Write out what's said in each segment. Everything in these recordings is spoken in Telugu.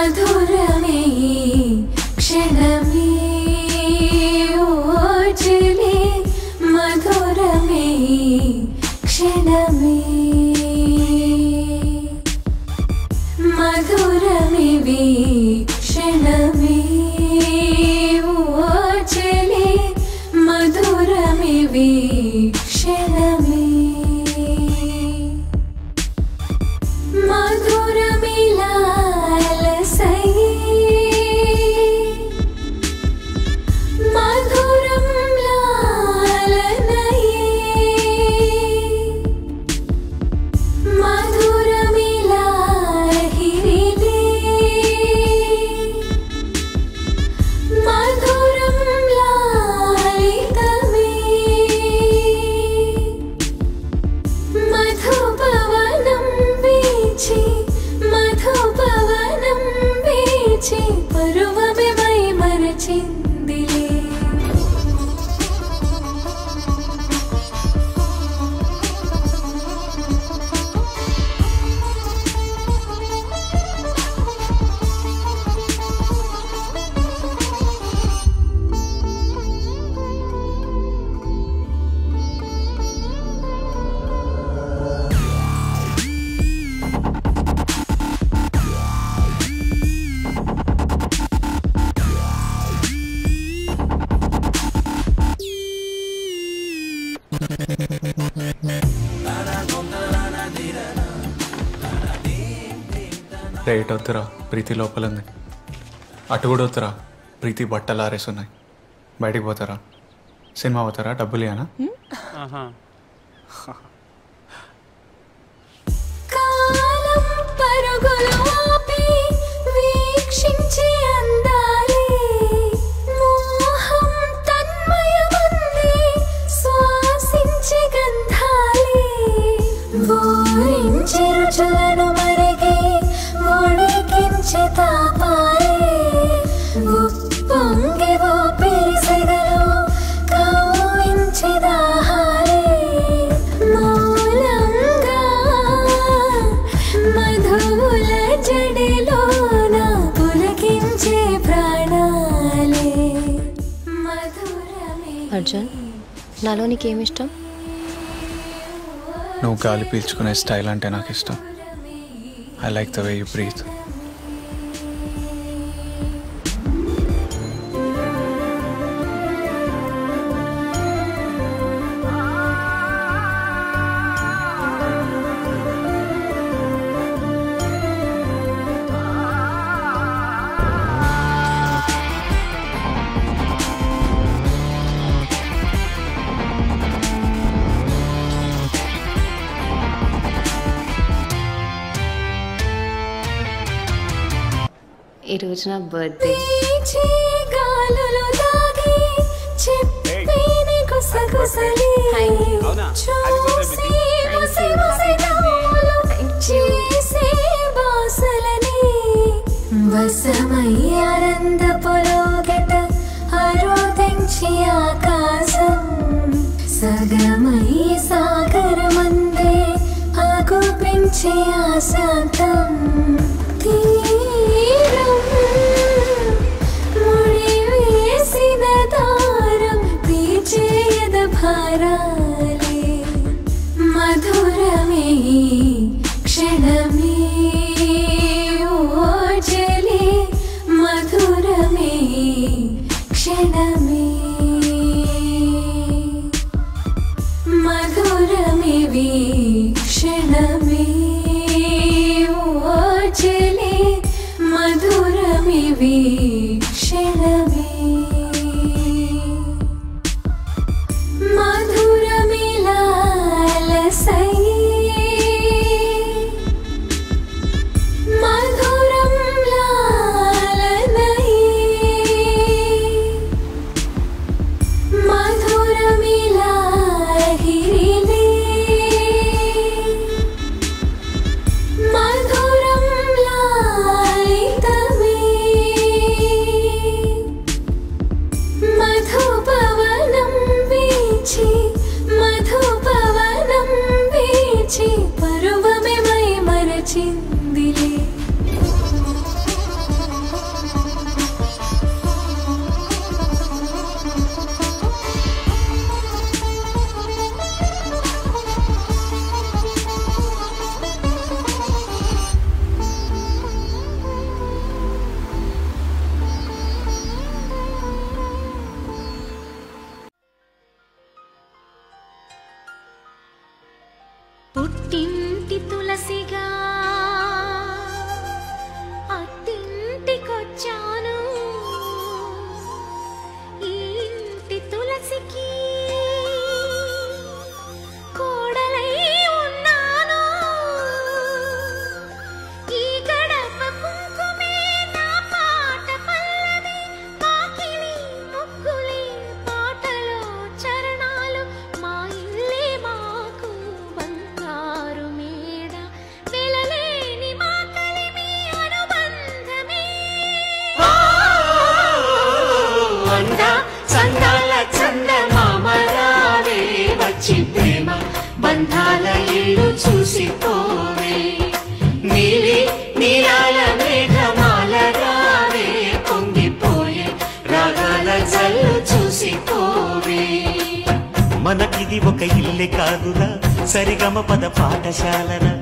మధురమే క్షణమే ఓజలే మధురమే క్షణమే మధురమే క్షణమే ఓజలే మధురమే క్షణమే ఇటు వద్దురా, ప్రీతి లోపలుంది. అటు కూడా వద్దురా, ప్రీతి బట్టలు ఆరేస్తున్నాయి. బయటికి పోతారా? సినిమా పోతారా? డబ్బులు ఇవ్వనా? అర్జున్, నాలో నీకేమిష్టం? నువ్వు గాలి పీల్చుకునే స్టైల్ అంటే నాకు ఇష్టం. I like the way you breath. ఈరోజు నా బర్త్డే. ఆకాశం సగమై సాగరమందే ఆకు పెంచే ఆశాంతం మధురమే క్షణమే ఓజలే మధురమే క్షణమే మధురమే క్షణమే ఓజలే మధురమే క్షణమే పుట్టింటి తులసిగా అత్తింటికొచ్చాను ఈ ఇంటి తులసికి కోడలై ఉన్నాను ఈ గడప కుంకుమే నా పాట పల్లవి పాకిలి ముగ్గులే పాటలో చరణాలు మా ఇల్లే మాకు బంగారు మేడ వెలలేని మా కలిమి అనుబంధమే అంద చందాల చందమామ రావే వచ్చి ప్రేమ బంధాల ఇల్లు చూసిపోవే నీలి నీలాల మేఘమాల రావే పొంగిపోయే రాగాల జల్లు చూసిపోవే మనకిది ఒక ఇల్లే కాదురా సరిగమ పద పాఠశాలరా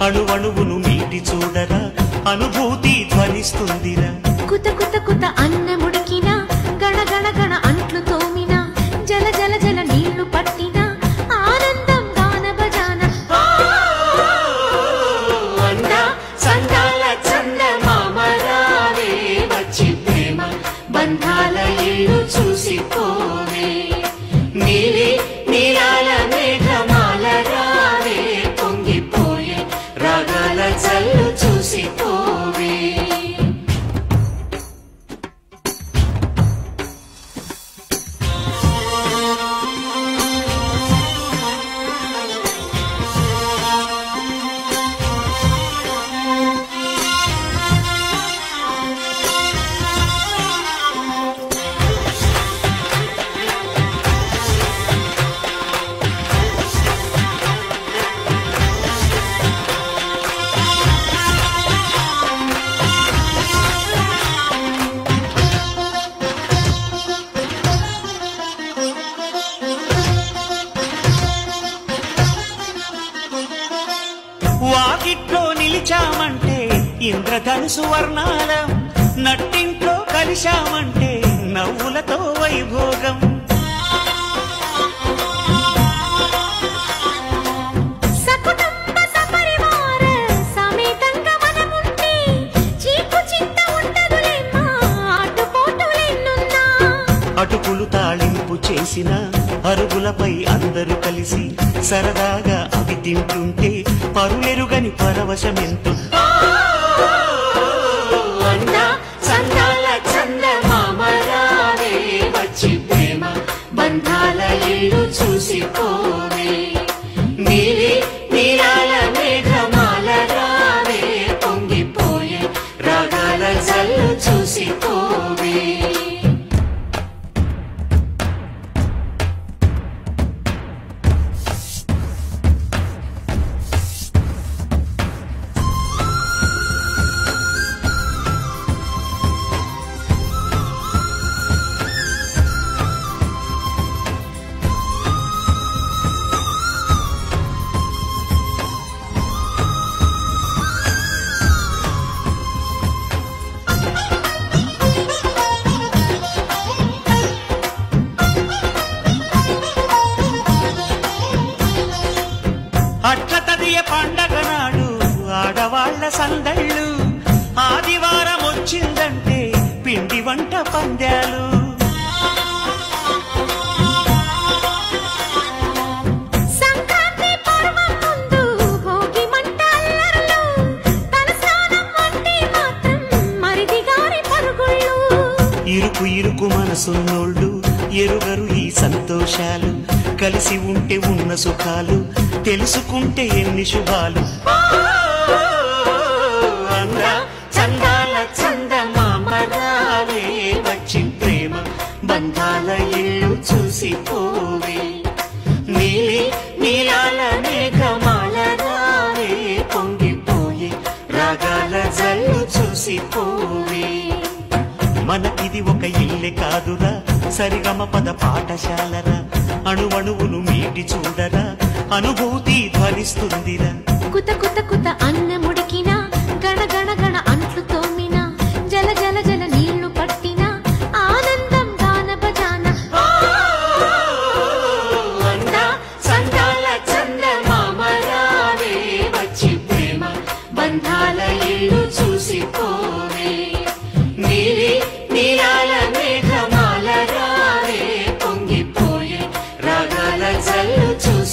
అణువణువును మీటి చూడరా అనుభూతి ధ్వనిస్తుందిరా కుత కుత కుత అన్నముడికినా గణ గణ గణ అంట్లు తోమినా జల జల జల నీళ్లు పట్టినా ఆనందం గాన భజాన అంద చందాల చందమామ రావే వచ్చి ప్రేమ బంధాల ఇల్లు చూసిపోవే నీలి నీలాల మేఘమాల రావే పొంగిపోయే రాగాల జల్లు చూసిపోవే వాకిట్లో నిలిచామంటే ఇంద్రధనుసు వర్ణాలం నట్టింట్లో కలిశామంటే నవ్వులతో వైభోగం సకుటుంబ సపరివార సమేతంగా మనముంటే చీకు చింత ఉండదులేమ్మా ఆటుపోటులెన్నున్నా అటుకులు తాళింపు చేసిన అరుగులపై అందరూ కలిసి సరదాగా అవి తింటుంటే పరులెరుగని పరవశమెంతో అంద చందాల చందమామ రావే వచ్చి ప్రేమ బంధాల ఇల్లు చూసిపోవే నీలి నీలాల మేఘమాల రావే పొంగిపోయే రాగాల జల్లు చూసిపోవే అట్ల తదియ పండగ నాడు ఆడవాళ్ల సందళ్ళు ఆదివారం వచ్చిందంటే పిండి వంట పందాలు సంక్రాంతి పర్వం ముందు భోగి మంట అల్లర్లు తలస్నానం అంటే మాత్రం మరిది గారి పరుగుళ్ళు ఇరుకు ఇరుకు మనసున్నోళ్ళు ఎరుగరు ఈ సంతోషాలు కలిసి ఉంటే ఉన్న సుఖాలు తెలుసుకుంటే ఎన్ని శుభాలు అంద చందాల చందమామ రావే వచ్చి ప్రేమ బంధాల ఇల్లు చూసిపోవే నీలి నీలాల మేఘమాల రావే పొంగిపోయే రాగాల జల్లు చూసిపోవే మనకిది ఒక ఇల్లే కాదురా సరిగమ పద పాఠశాలరా అణువణువును మీటి చూడరా అనుభూతి ధ్వనిస్తుందిరా కుత కుత కుత అన్నముడికినా గణ గణ గణ అంట్లు తోమినా జల జల జల నీళ్లు పట్టినా ఆనందం గాన భజాన అంద చందాల చందమామ రావే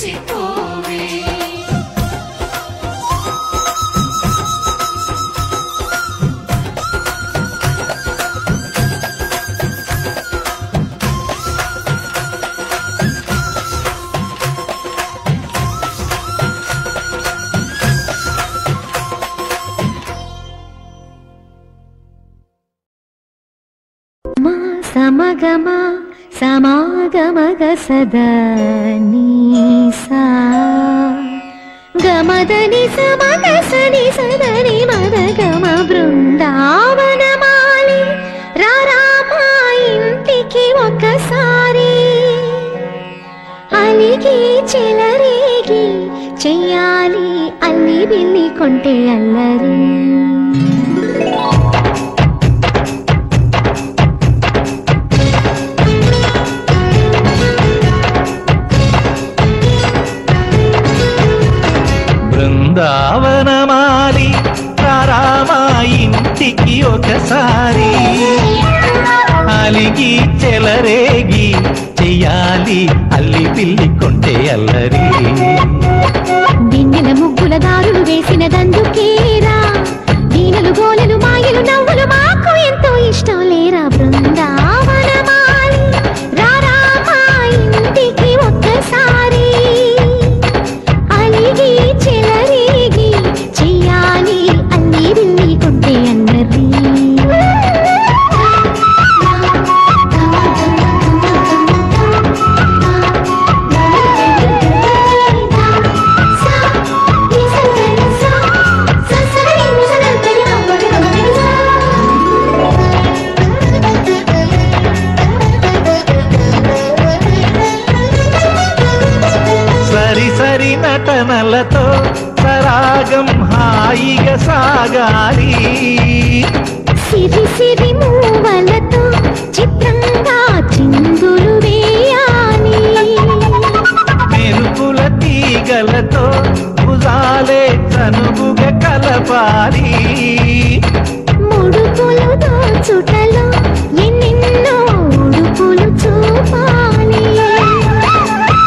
చూసిపోవే సమగమ సమాగమగ సదనీసా గమదని సమగ సని సదని మదగమ బృందావనమాలి రారామా ఇంటికి ఒకసారి అలిగి చెలరేగి చెయ్యాలి అల్లి బిల్లి కొంటే అల్లరి బృందావనమాలి రారామా ఇంటికి ఒకసారి అలిగి చెలరేగి చెయ్యాలి అల్లి పిల్లి కొంటే అల్లరి దిన్నెల ముగ్గుల దారులు వేసినదందుకేరా దీనలు గోలలు మాయలు నవ్వులు మాకు ఎంతో ఇష్టం లేరా బృందావనమాలి రారామా ఇంటికి ఒక్కసారి అలిగి చెలరేగి చెయ్యాలి అల్లి బిల్లి కొంటే అల్లరి సరి నటనలతో సరాగం హాయిగా సాగాలి సిరి సిరి మూవలతో చిత్రంగా చిందులు వేయాలి మెరుపుల తీగలతో భుజాలే చనువుగా కలపాలి ముడుపులు దోచుటలో ఎన్నెన్నో ఉడుపులు చూపాలి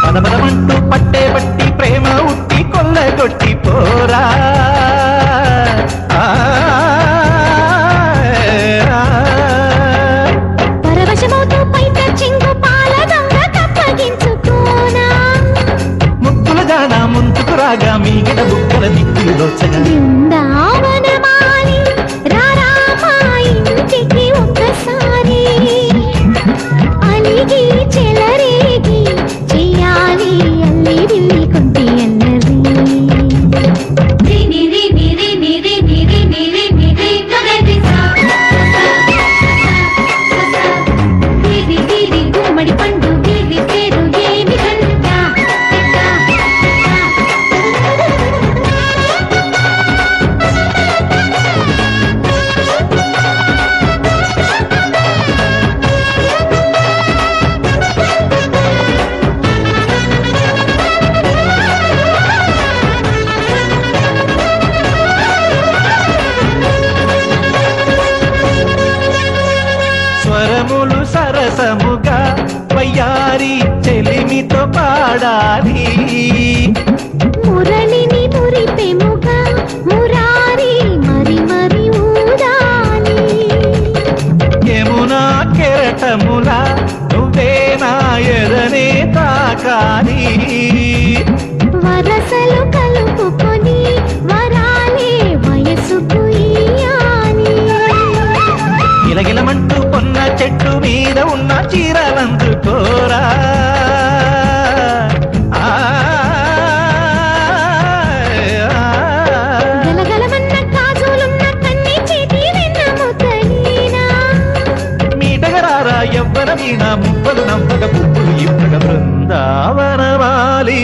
పదపదమంటూ పట్టే పట్టి ప్రేమ ఉట్టి కొల్లగొట్టి పోరా పరవశమవుతూ పైట చెంగు పాల దొంగ కప్పగించుకోనా ముక్కుల జాన ముందుకు రాగా మీగడ బుక్కల దిక్కులు దోచగా బృందావనమాలి రారామా ఇంటికి ఒక్కసారి అలిగి చెలరేగి చెయ్యాలి అల్లి బిల్లి కొంటే అల్లరి గుమ్మడి పండు వీరి పేరు ఏమి కంటా స్వరములు సరసముగా వయ్యారి చెలిమితో పాడాలి మురళిని మురిపెముగా మురారి మరి మరి ఊదాలి యమునా కెరటములా నువ్వే నా ఎదనే తాకాలి వరసలు కలుపుకొని వరాలే వయసుకు ఇయ్యాలి గిలగిలమంటూ పొన్న చెట్టు మీద ఉన్న చీరలందుకోరా గలగలమన్న కాజులున్న కన్ని చేతి వెన్న ముద్దలీనా మీటగరారా ఎవ్వర వీణ ముప్పలు నవ్వగ పువ్వులు ఇవ్వగ బృందావనమాలి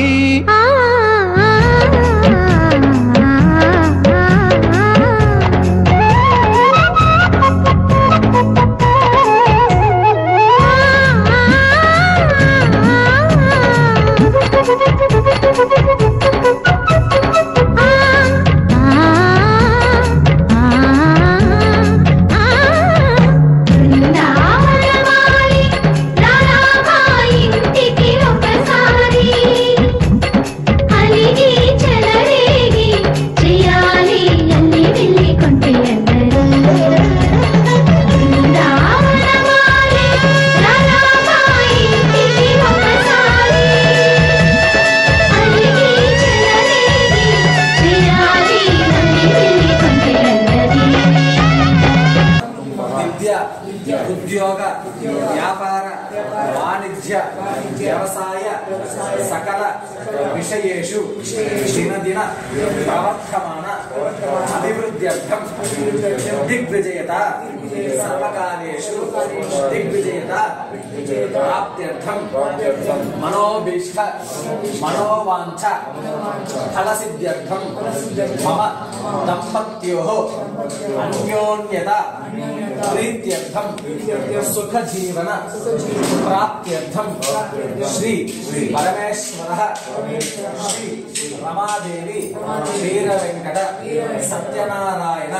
సకల విషయేషు దినదిన ప్రవర్ధమాన అభివృద్ధ్యర్థం దిగ్విజయత సర్వకార్యేషు దిగ్విజయత ప్రాప్త్యర్థం మనోభీష్ట మనోవాంఛ ఫలసిద్ధ్యర్థం మమ దంపత్యోః అన్యోన్యత ప్రీత్యర్థం సుఖజీవన ప్రాప్త్యర్థం శ్రీ పరమేశ్వరః శ్రీ రమాదేవి వీరవెంకట సత్యనారాయణ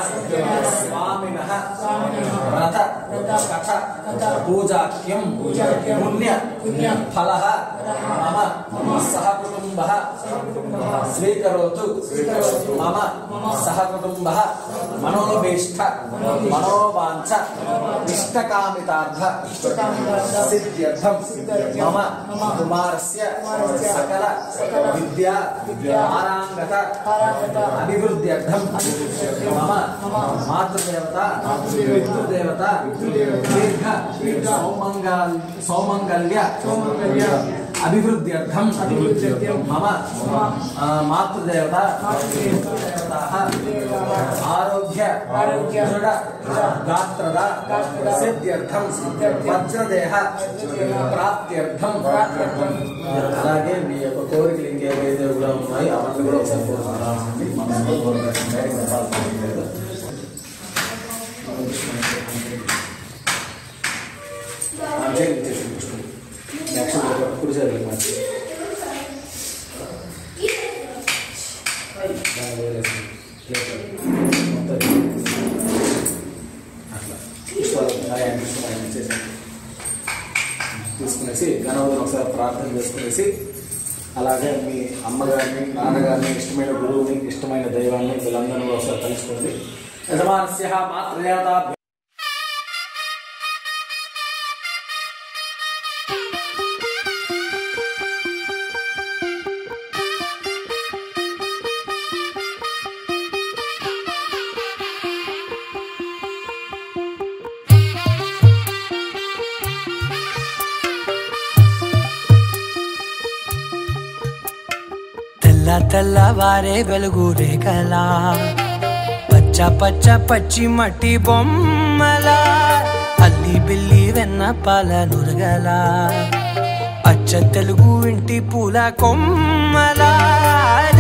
స్వామినః వ్రత కథ పూజాఖ్యం పుణ్య ఫలః మమ సహకుటుంబః స్వీకరోతు మమ సహకుటుంబః మనోభీష్ట మనోవాంఛ ఇష్టకామితార్థ సిద్ధ్యర్థం మమ కుమారస్య సకల విద్యా పారాంగత అభివృద్ధ్యర్థం మమ మాతృదేవత పితృదేవత దీర్ఘ సౌమంగల్య అభివృద్ధ్యర్థం మమ మాతృదేవత ఆరోగ్య దృఢ గాత్రద సిద్ధ్యర్థం వజ్రదేహ ప్రాప్త్యర్థం. అలాగే మీ యొక్క కోరికలు ఇంకేవైతే కూడా ఉన్నాయి అవన్నీ కూడా ఒకసారి కోరుకుంటామండి. మనసులో తీసుకునేసి గణపతిని ఒకసారి ప్రార్థన చేసుకునేసి అలాగే మీ అమ్మగారిని నాన్నగారిని ఇష్టమైన గురువుని ఇష్టమైన దైవాన్ని వీళ్ళందరూ ఒకసారి తలుచుకోండి. యజమానస్య మాతృదేవత తెల్లవారే వెలుగు రేఖలా పచ్చ పచ్చ పచ్చి మట్టి బొమ్మలా అల్లి బిల్లి వెన్న పాల నురగలా అచ్చ తెలుగు ఇంటి పూల కొమ్మలా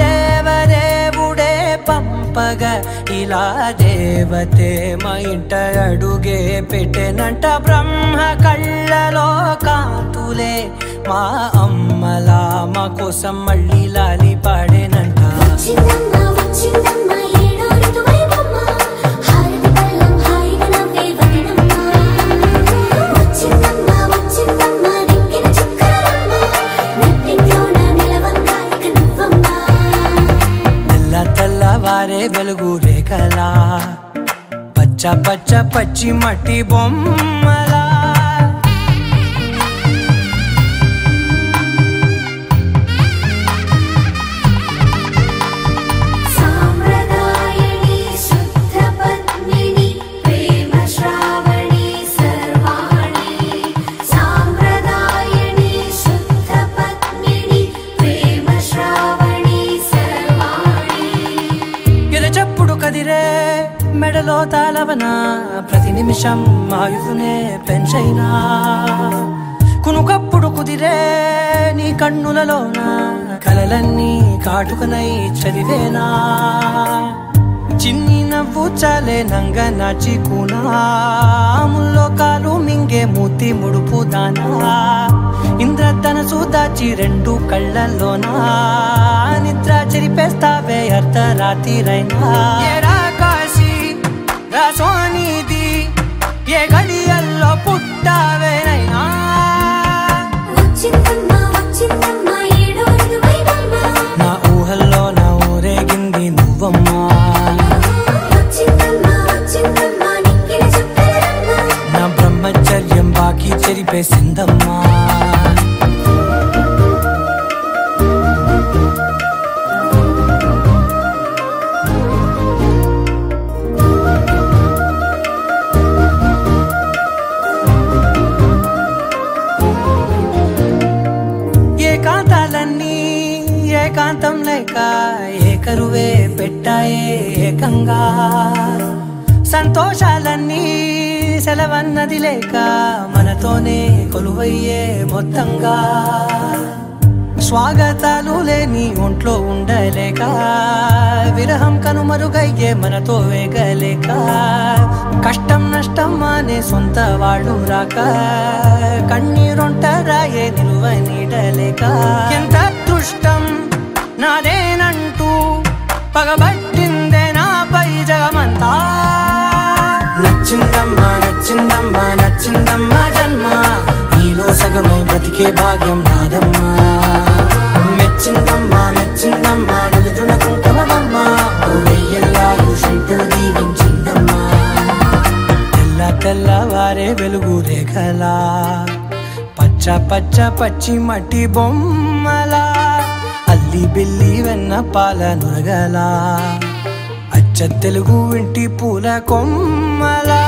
దేవదేవుడే పంపగా ఇలా దేవతే మా ఇంట అడుగే పెట్టెనంట బ్రహ్మ కళ్ళలో కాంతులే మా అమ్మలా మా కోసం మళ్ళీ లాలి పాడేనంట. తెల్లవారే వెలుగు రేఖలా పచ్చ పచ్చ పచ్చి మట్టి బొమ్మలా మెడలో తాళవన ప్రతి నిమిషం ఆయుధునే పెంచైనా కునుకప్పుడు కుదిరే నీ కన్నులలోన కలలన్నీ కాటుకనై చదివేనా చిన్ని నవ్వు చాలే నంగ నాచి కూనాముల్లో కాలు మింగే మూతి ముడుపు దానా ఇంద్రధనసు దాచి రెండు కళ్ళల్లోనా నిద్ర చెరిపేస్తావే అర్ధరాత్రిరైనా సోనిది ఏ గడియల్లో పుట్టావేనైనా నా ఊహల్లో నా ఊరేగింది నువ్వమ్మా నా బ్రహ్మచర్యం బాకీ చెరిపేసిందమ్మా. ఏకాంతం లేక ఏకరువే పెట్టాయే ఏకంగా సంతోషాలన్నీ సెలవన్నది లేక మనతోనే కొలువయ్యే మొత్తంగా స్వాగతాలు లేని ఒంట్లో ఉండలేక విరహం కనుమరుగయ్యే మనతో వేగలేక కష్టం నష్టం అనే సొంత వాళ్ళు రాక కన్నీరొంటరాయే నిలువ నీడలేక ఎంత అదృష్టం నాదేనంటూ పగబట్టిందే నాపై జగమంతా నచ్చిందమ్మా నచ్చిందమ్మా నచ్చిందమ్మా జన్మ నీలో సగమై బ్రతికే భాగ్యం నాదమ్మా మెచ్చిందమ్మా మెచ్చిందమ్మా నలుదున కుంకుమమ్మా వెయ్యల్లాలు శిల్పులు దీవించిందమ్మా తెల్ల తెల్లవారే వెలుగు రేఖలా పచ్చ పచ్చ పచ్చి మట్టి బొమ్మలా అల్లి బిల్లి వెన్న పాల నురగలా అచ్చ తెలుగు ఇంటి పూల కొమ్మలా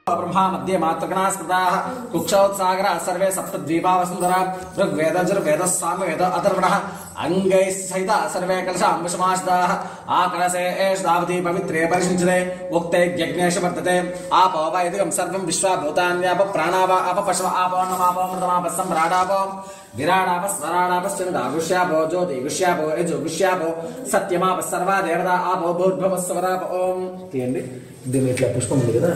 ब्रह्मा मध्ये मातृगणा स्मृताः कुक्षोत्सागरः सर्वे सप्तद्वीपा वसुन्धरा ऋग्वेदजुर्वेदः सामवेदः अथर्वणः अंगैः सहिता सर्वे कलशां वशमाश्रिताः आकलशे एषदावति पवित्रे परिषिञ्चते उक्ते यज्ञेषु वर्तते आपो वैदिकं सर्वं विश्वाभूतान्याप प्राणाव अपपशव आपो नमापो सम्राडापो विराडाप स्वराडापश्चन्द्रागुष्यापो ज्योतिगुष्यापो यजुगुष्यापो सत्यमाप सर्वा देवता आपो भूर्भुवस्वराप ओम తీయండి దీని ఇట్లా పుష్పం ఉంది కదా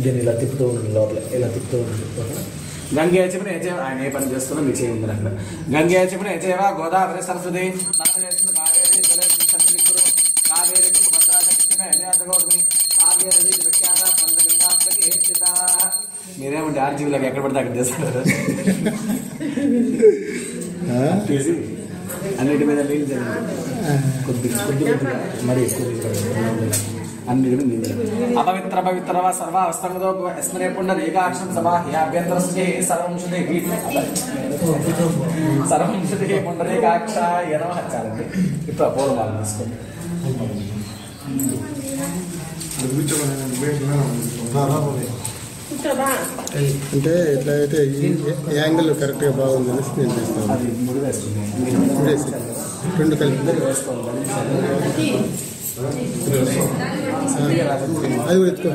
దీన్ని ఇలా తిప్పుతూ ఉండండి లోపల ఇలా తిప్పుతూ ఉండండి గంగే చిపిన ఏచేవ ఆయన ఏ పని చేస్తున్నా మీ చేయండి అక్కడ గంగే చిపిన ఏచేవ గోదావరి సరస్వతి మీరేమంటే ఆర్జీవులకు ఎక్కడ పడితే అక్కడ చేస్తున్నారు అన్నిటి మీద నీళ్ళు చల్లండి కొద్దిగా మరి ఎక్కువ अपवित्र पवित्र सर्वावस्थो स्मरे पुंडरीकाक्षं सभाह्याभ्यन्तरस्य सर्वं शुद्धि पुंडरीकाक्षाय नमः చాలండి ఇప్పుడు పూర్వమాలను తీసుకోండి అంటే ఎట్లా అయితే ఈ యాంగిల్ కరెక్ట్గా బాగుందని నేను చేస్తాను అది ముడి వేస్తుంది రెండు కలిపి వేసుకోవాలి అది కూడా ఎత్తుకో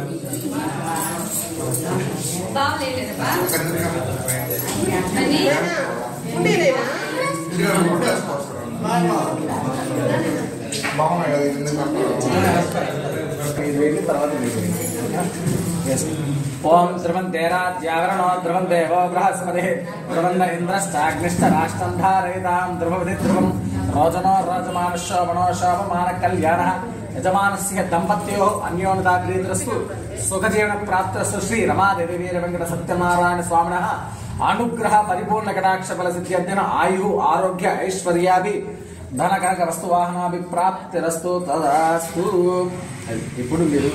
ओम ध्रुवन्तेराद्यावरणो ध्रुवन्देवो बृहस्पतिः ध्रुवन्न इन्द्रश्चाग्निश्च राष्ट्रं धारयितां ध्रुवपति ध्रुवं रोचनो रोचमानशोभनो शोभमानकल्याणः यजमानस्य दम्पत्योः अन्योन्यताग्रीतरस्तु सुखजीवनप्राप्तस्तु श्री रमादेवी वीरवेङ्कट सत्यनारायण स्वामिनः अनुग्रह परिपूर्ण कटाक्ष फल सिद्ध्यर्थिन आयु आरोग्य ऐश्वर्याभि धन कनक वस्तु वाहनाभि प्राप्तिरस्तु तदास्तु ఇప్పుడు మీరు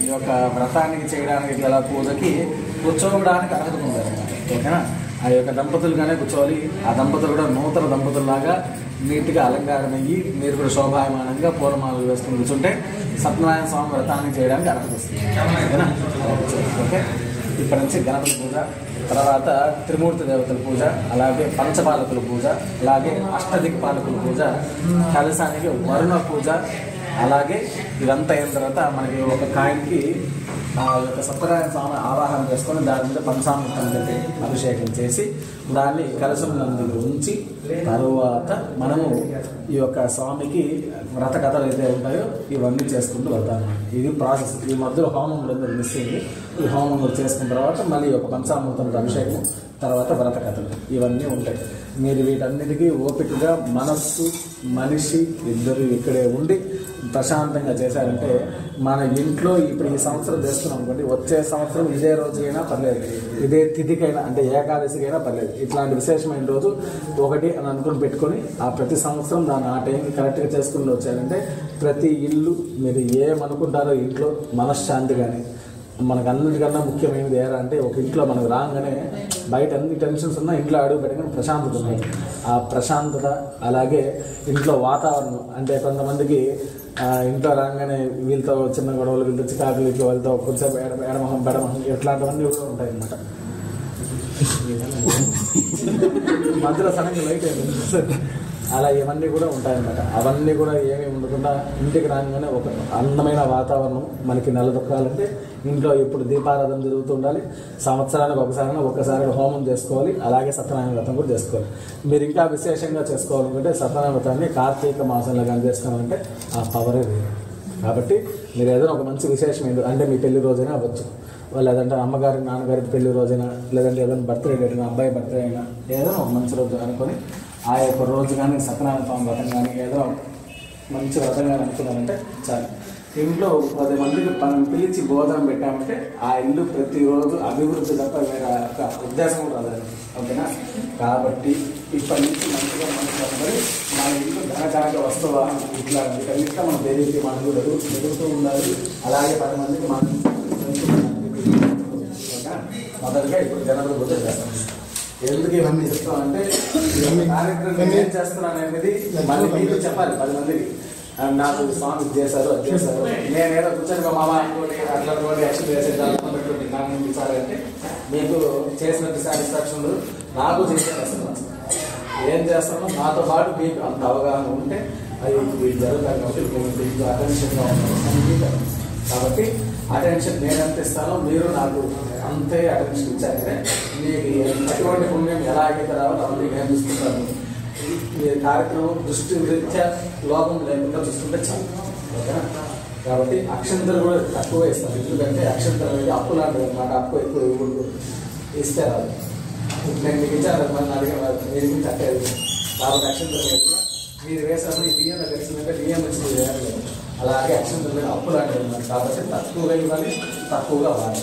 ఈ యొక్క వ్రతానికి చేయడానికి గల పూజకి కూర్చోవడానికి అర్హత పొందారు ఓకేనా ఆ యొక్క దంపతులుగానే కూర్చోవాలి ఆ దంపతులు కూడా నూతన దంపతుల్లాగా నీట్గా అలంకారం అయ్యి మీరు కూడా శోభాయమానంగా పూర్వమాలు వేసుకుని కూర్చుంటే సత్యనారాయణ స్వామి వ్రతాన్ని చేయడానికి అర్హత వస్తుంది ఓకేనా ఓకే ఇప్పటి నుంచి గణపతి పూజ తర్వాత త్రిమూర్తి దేవతల పూజ అలాగే పంచపాలకుల పూజ అలాగే అష్టదిక్పాలకుల పూజ కలశానికి వరుణ పూజ అలాగే ఇదంతా అయిన తర్వాత మనకి ఒక కాయిన్కి ఆ యొక్క సత్యనారాయణ స్వామి ఆవాహన చేసుకొని దాని మీద పంచామృతం పెట్టి అభిషేకం చేసి దాన్ని కలశం నందులో ఉంచి తరువాత మనము ఈ యొక్క స్వామికి వ్రత కథలు అయితే ఉంటాయో ఇవన్నీ చేసుకుంటూ వెళ్తాము. ఇది ప్రాసెస్. ఈ మధ్యలో హోమంలో మిస్ అయింది. ఈ హోమంలో చేసుకున్న తర్వాత మళ్ళీ ఒక పంచామృతంతో అభిషేకం తర్వాత వ్రత కథలు ఇవన్నీ ఉంటాయి. మీరు వీటన్నిటికీ ఓపికగా మనస్సు మనిషి ఇద్దరు ఇక్కడే ఉండి ప్రశాంతంగా చేశారంటే మన ఇంట్లో ఇప్పుడు ఈ సంవత్సరం చేస్తున్నాం అనుకోండి, వచ్చే సంవత్సరం ఇదే రోజుకైనా పర్లేదు, ఇదే తిథికైనా అంటే ఏకాదశికైనా పర్లేదు, ఇట్లాంటి విశేషమైన రోజు ఒకటి అని అనుకుని పెట్టుకొని ఆ ప్రతి సంవత్సరం దాన్ని ఆ టైంకి కరెక్ట్గా చేసుకుని వచ్చారంటే ప్రతి ఇల్లు మీరు ఏమనుకుంటారో ఇంట్లో మనశ్శాంతి కానీ మనకు అన్నిటికన్నా ముఖ్యమైనది ఏరా అంటే ఒక ఇంట్లో మనకు రాగానే బయట అన్ని టెన్షన్స్ ఉన్నా ఇంట్లో అడుగు పెట్టగానే ప్రశాంతత ఉన్నాయి. ఆ ప్రశాంతత అలాగే ఇంట్లో వాతావరణం అంటే కొంతమందికి ఇంట్లో రాగానే వీళ్ళతో చిన్న గొడవలు, వీళ్ళతో చికాకులు, ఇట్లా వాళ్ళతో కొంచెం ఎడమొహం బెడమొహం ఇట్లాంటివన్నీ కూడా ఉంటాయి అన్నమాట. మధ్యలో సడన్గా లైట్ అయిపోయింది. అలా ఇవన్నీ కూడా ఉంటాయన్నమాట. అవన్నీ కూడా ఏమీ ఉండకుండా ఇంటికి రాగానే ఒక అందమైన వాతావరణం. మనకి నెలదొక్కాలంటే ఇంట్లో ఇప్పుడు దీపారాధన జరుగుతూ ఉండాలి. సంవత్సరానికి ఒక్కసారి హోమం చేసుకోవాలి. అలాగే సత్యనారాయణ వ్రతం కూడా చేసుకోవాలి. మీరు ఇంకా విశేషంగా చేసుకోవాలనుకుంటే సత్యనారాయణ వ్రతాన్ని కార్తీక మాసంలో కానీ చేసుకోవాలంటే ఆ పవరే వేరు. కాబట్టి మీరు ఏదైనా ఒక మంచి విశేషం అంటే మీ పెళ్లి రోజైనా అవ్వచ్చు, లేదంటే అమ్మగారి నాన్నగారి పెళ్లి రోజైనా, లేదంటే ఏదైనా బర్త్డే డేట్ అయినా, అబ్బాయి బర్త్డే అయినా, ఏదైనా ఒక మంచి రోజు అనుకొని ఆ యొక్క రోజు కానీ సత్యనారాయణ స్వామి వ్రతం కానీ ఏదో మంచి వ్రతం కానీ అనుకున్నారంటే చాలు. ఇంట్లో 10 మందికి మనం పిలిచి భోజనం పెట్టామంటే ఆ ఇల్లు ప్రతిరోజు అభివృద్ధి తప్ప వేరే ఒక ఉద్దేశం కూడా రాదు. ఓకేనా? కాబట్టి ఇప్పటి నుంచి మంచిగా మనసుకొని మన ఇల్లు ధనకారక వస్తువా ఇట్లా వీటన్నిటిలో మనం దేనికి మనం ఎదుగుతూ ఉండాలి. అలాగే 10 మందికి మనం మొదటిగా ఇప్పుడు జనవరి పూజ చేస్తాం. ఎందుకు ఇవన్నీ చెప్తామంటే కార్యక్రమం ఏం చేస్తున్నాను అనేది మళ్ళీ మీకు చెప్పాలి 10 మందికి. నాకు స్వామి చేశారు, అది చేశారు, నేనేదో కూర్చొని మా మామ అనుకోండి అట్లా అనుకోండి యాక్షన్ చేసేదాన్ని పెట్టుకోండి నాకు పంపించాలంటే మీకు చేసినట్టు సాటిస్ఫాక్షన్ నాకు చేసేస్తాను. ఏం చేస్తానో నాతో పాటు మీకు అంత అవగాహన ఉంటే అది వీళ్ళు జరుగుతాయి. కాబట్టి మీకు అటెన్షన్గా ఉంటాను. కాబట్టి అటెన్షన్ నేను ఎంత ఇస్తానో మీరు నాకు అంతే అటెన్షన్ ఇచ్చారంటే మీకు ఎటువంటి పుణ్యం ఎలా అయితే రావాలో అవన్నీ నేను చూసుకుంటాను. మీ కార్యక్రమం దృష్టి రీత్యా లోపం లేకుండా చూసుకుంటే చాలు. ఓకేనా? కాబట్టి అక్షంతలు కూడా తక్కువ ఇస్తాను. ఎందుకంటే అక్షంతలు అనేది అప్పు లాంటిది అన్నమాట. అప్పు ఎక్కువ ఇవ్వకూడదు, ఇస్తే రాదు. నేను మీకు ఇచ్చాను మళ్ళీ అడిగిన మీరు కట్టేది. కాబట్టి అక్షంతలు కూడా మీరు వేసినప్పుడు ఈ బియ్యం తెలిసిందంటే బియ్యం వచ్చింది వేయాలి. అలాగే అక్షంతలు మీద అప్పు లాంటిది అన్నమాట. కాబట్టి తక్కువగా ఇవ్వాలి, తక్కువగా వాడాలి.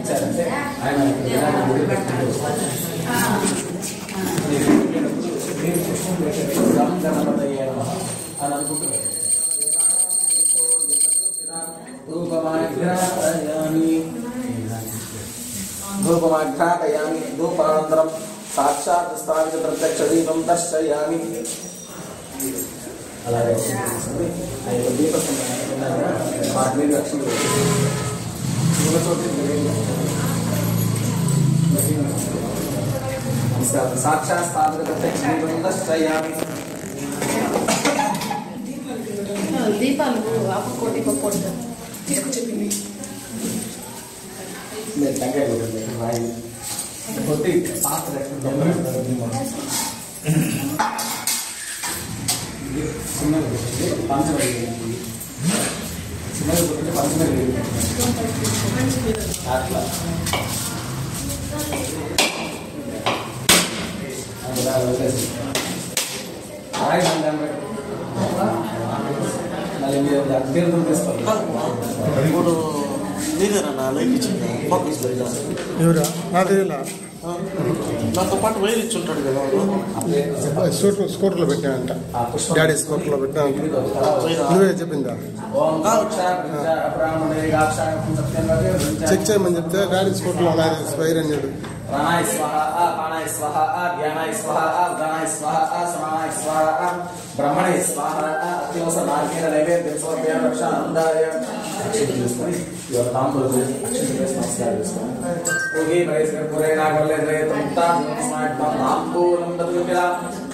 ఇచ్చారంటే ఆయన అని అనుకుంటున్నారు. ధూపమాఘ్రాపయామి ధూపానంతరం సాక్షాత్ స్థాపిత ప్రత్యక్ష దీపం దర్శయామి. అలాగే దీపం వాటి మీద రక్షణ సాక్షాత్ స్థాపిత ప్రత్యక్ష దీపం దర్శయామి. దీపాలు ఆపకోటి పప్పు తీసుకొచ్చింది టెంకాయ రాయి కొట్టి పాత్ర చిన్నది పంచమీ చిన్నది కొట్టింటే పంచమీ అట్లా రాయి మళ్ళీ మీరు తీసుకోవాలి. ఎవరా నాది నాతో పాటు వైర్ ఇచ్చి ఉంటాడు కదా, స్కూటర్లో పెట్టానంట, డాడీ స్కూటర్లో పెట్టానంట. నువ్వే చెప్పిందా? చెక్ చేయమని చెప్తే డాడీ స్కూటర్లో వైర్ అన్నాడు. ప్రాణాయ స్వాహ పానాయ స్వాహ ధ్యానాయ స్వాహ ఉదానాయ స్వాహ సమానాయ స్వాహ బ్రహ్మణే స్వాహ అత్యవస నాగేన నైవేద్యం సమర్పయ రక్షానందాయ. అక్షంతలు తీసుకొని ఇవాళ తాంబూలం అక్షంతలు వేసి నమస్కారం చేసుకోండి.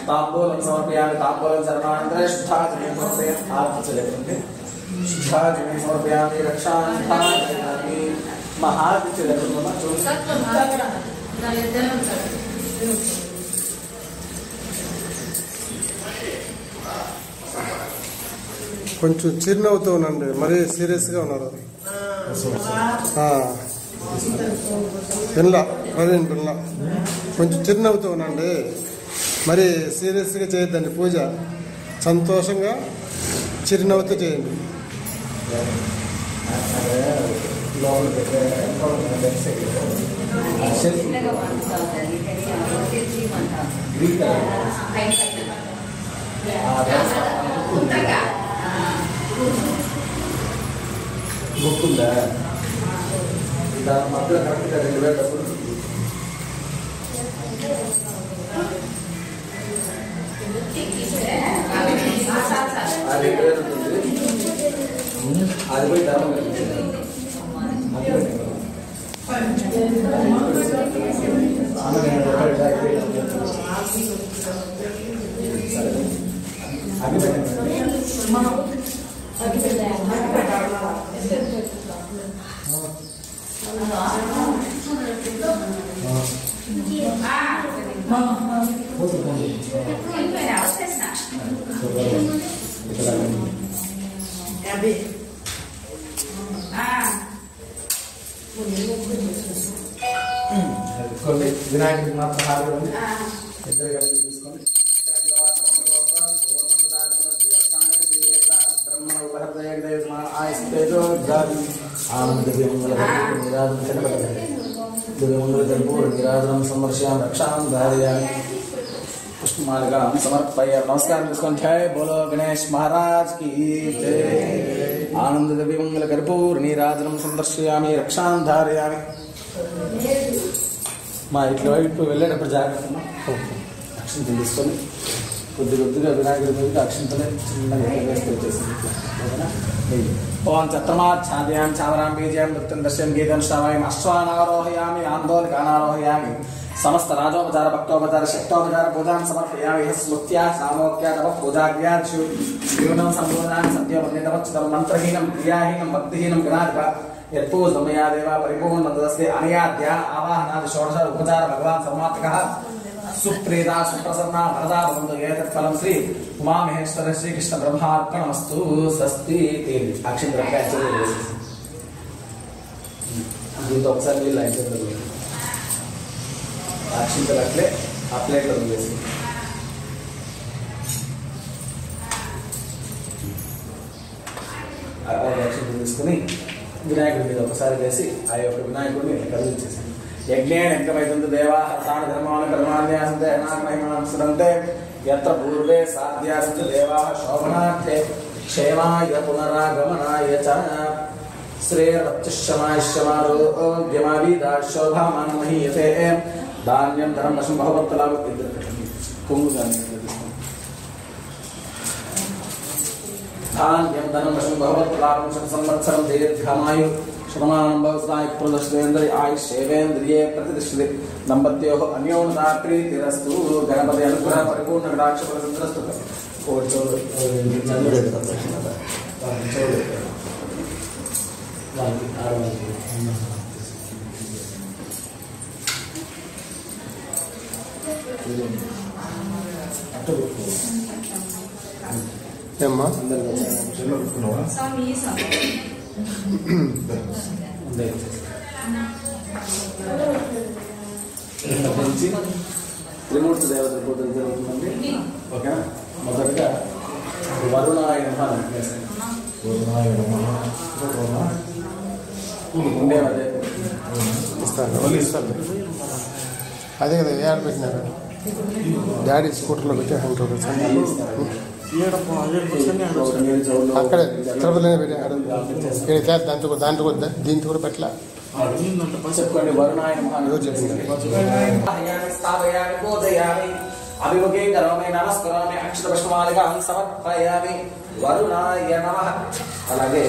తాంబూలం సమర్పయామి తాంబూలం చరణానంతర శుద్ధాచమయం సమర్పయామి శుద్ధాచమయం సమర్పయామి రక్షానందాయ మహాదిత్య కొంచెం చిరునవ్వుతూ ఉండండి, మరీ సీరియస్గా ఉన్నారు. పిల్ల ప్రవీణ్ పిల్ల కొంచెం చిరునవ్వుతూ ఉండండి, మరీ సీరియస్గా చేయొద్దండి. పూజ సంతోషంగా చిరునవ్వుతూ చేయండి. గుర్తుందా? దాని మధ్యలో కరెక్ట్గా 2000 డబ్బులు Thank you. అది పోయి ధర్మం వినాయకుడికి మాత్రం హారతి ఉంది. ఇద్దరు కలిసి చూసుకోండి. సమర్శయామి రక్షాం ధారయామి పుష్పమాలికాం సమర్పయామి. నమస్కారం చేసుకోండి. జై బోలో గణేష్ మహారాజ్ కి జై. ఆనంద దివ్యమంగళ కర్పూర నీరాజనం సందర్శయామి రక్షాం ధారయామి. మా ఇట్లా వైపు వెళ్ళేటప్పుడు జాగ్రత్త అక్షింతలు తీసుకొని కొద్దిగా వినాయకుడి మీద అక్షింతలే చిన్నగా వేస్తే వచ్చేసింది. ఓం చత్రమాఛాద్యాం చామరాం బీజాం నృత్యం దశ్యం గీతం శ్రావామి అశ్వానారోహయామి ఆందోళకానారోహయామి సమస్త రాజోపచార భక్తోపచార శక్తోపచార పూజాం సమర్పయామి. స్మృత్యా సామోక్యా తప పూజాగ్యాక్షు జీవనం సంబోధాన్ని సత్యమన్యతమచ్యుతం మంత్రహీనం క్రియాహీనం భక్తిహీనం గణాధిప యత్పూజమయా దేవ పరిపూర్ణ తదస్తే అనయాద్య ఆవాహనాది షోడశ ఉపచార భగవాన్ సమాప్తకః సుప్రీత సుప్రసన్న వరదా భవంతు. ఏతత్ ఫలం శ్రీ ఉమామహేశ్వర శ్రీకృష్ణ బ్రహ్మార్పణమస్తు. స్వస్తి. అక్షింతలపై దీంతో ఒకసారి వీళ్ళు అక్షింతలు అక్షింతలు అట్లే ఆ ప్లేట్లో వేసి అక్షింతలు తీసుకుని వినాయకుడి మీద ఒకసారి వేసి ఆ యొక్క వినాయకుడిని కదిలించేసాను. యజ్ఞేన ఎంకమైతుంది దేవా తాను ధర్మాన కర్మాన్యాసంతే అనాకమహిమాంసరంతే యత్ర పూర్వే సాధ్యాసంతే దేవా శోభనార్థే క్షేమాయ పునరాగమనాయ చ శ్రేయరత్యుష్యమాయుష్యమారోగ్యమావీదా శోభామానమహీయతే. ధాన్యం ధనం వశం భగవత్తలాభ ఇద్దరు కొంగు ధాన్యం ధనం వశం భగవత్తలాభం సంవత్సరం దీర్ఘమాయు శ్రమానం భవస్నాయ ప్రదర్శనేంద్రి ఆయుష్యేవేంద్రియే ప్రతిష్ఠితే. దంపత్యోః అన్యోన్యతా ప్రీతిరస్తు. గణపతి అనుగ్రహ పరిపూర్ణ కటాక్ష ప్రసంతరస్తు. ఏమ్మా త్రిమూర్తి దేవత పూజలు జరుగుతుందండి. ఓకేనా? మొదటగా వరుణాయ నమః ఉండేవాడే ఇస్తాను. అదే కదా ఏడు పెట్టినారు. డాడీ స్కూటర్లో పెట్టి అక్కడే తిరుపతిలోనే పెట్టాడు. దాంట్లో దీంతో కూడా పెట్టలే. చెప్పండి. వరుణాయ నమః చెప్పింది. అభిముఖే కరోమి నమస్కరోమి అక్షర పుష్పమాలికాం సమర్పయామి. వరుణాయ నమః. అలాగే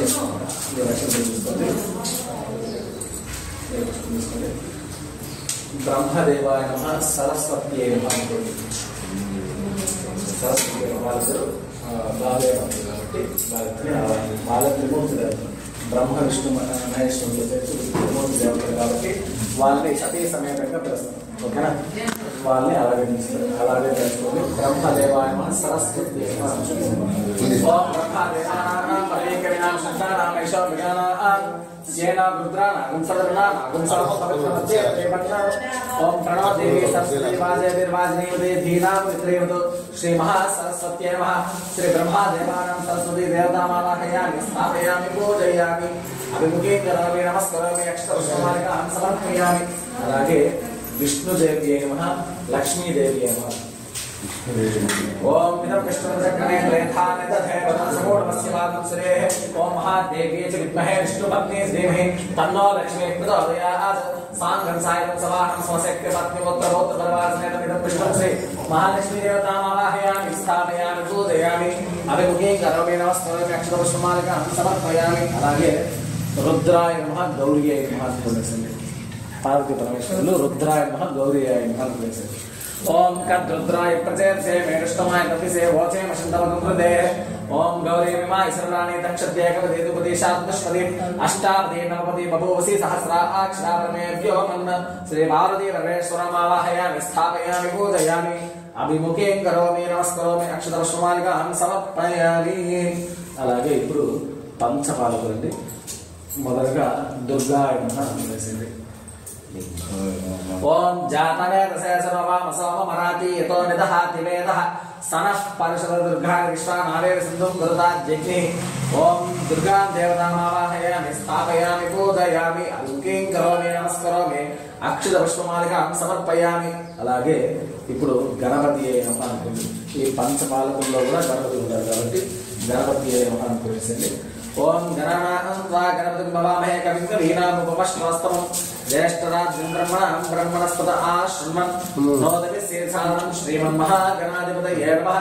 బ్రహ్మదేవాయ నమః. సరస్వత్యై నమః. సరస్వతి వాళ్ళిద్దరు బాలయ్య కాబట్టి వాళ్ళ త్రిమూర్తి దేవతలు బ్రహ్మ విష్ణు మహేశ్వరులు త్రిమూర్తి దేవతలు కాబట్టి వాళ్ళని సతీ సమేతంగా పిలుస్తారు. ఓకేనా? వాళ్ళని అలాగే తీస్తారు. అలాగే తెలుసుకోండి. బ్రహ్మదేవాయ నమః. సరస్వతి ఓం ప్రణవ దేవి సరస్వతి శ్రీ మహాసరస్వత్యై నమః. శ్రీ బ్రహ్మదేవానాం సరస్వతి దేవతామావాహయామి స్థాపయామి పూజయామి. అభిముఖే కరోమి నమస్కరోమి అక్షర పుష్పమాలికాం సమర్పయామి. అలాగే విష్ణుదేవి నమః. లక్ష్మీదేవి నమః. ओम इदं विष्णुचक्रणे लेखाने तथैव समोढमस्यवादं सुरेः ओम महादेवी च विद्महे विष्णुपत्नी धीमहि तन्नो लक्ष्मी प्रचोदयात् सांगं सायं सवाहं स्वशक्ति पत्नी पुत्र पौत्र परिवारसमेतं इदं विष्णुं श्री महालक्ष्मी देवतामावाहयामि स्थापयामि पूजयामि अभिमुखीं करोमि नमस्करोमि अक्षतपुष्पमालिकां समर्पयामि అలాగే రుద్రాయ నమః గౌరీయాయ నమః పూజించండి పార్వతీ పరమేశ్వరులు రుద్రాయ నమః గౌరీయాయ నమః పూజించండి ओम कद्रुद्राय प्रचेतसे मेरुष्टमाय तपिसे वोचे मशंतवदं हृदे ओम गौरी विमाय शरणानि दक्षद्यैकपदे दुपदेशात्मश्वदे अष्टापदे नवपदे बभूवसि सहस्राक्षरामेभ्यो मन्न श्री भारती परमेश्वरमावाहयामि स्थापयामि पूजयामि अभिमुखीं करोमि नमस्करोमि अक्षतपुष्पमालिकां समर्पयामि అలాగే ఇప్పుడు పంచపాలకులండి మొదటగా దుర్గాయ నమః అనేసింది ओम जातवे रसे सर्ववाम सोम मराति यतो निदहाति वेदः सनः परिषद दुर्गा विश्वानावे सिन्धुं गुरुताज्ञे ओम दुर्गा देवतामावाहयामि स्थापयामि पूजयामि अभिमुखीं करोमि नमस्करोमि अक्षत पुष्पमालिकां समर्पयामि అలాగే ఇప్పుడు గణపతి అయ్యే నమః అనుకోండి ఈ పంచపాలకుల్లో కూడా గణపతి ఉంటారు కాబట్టి గణపతి అయ్యే నమః అనుకోండి ओम गणानां त्वा गणपतिं भवामहे कविं कवीनामुपमश्रवस्तमं ज्येष्ठराजं ब्रह्मणस्पत आश्रमन् नोदपि शीर्षानं श्रीमन्महागणाधिपतये नमः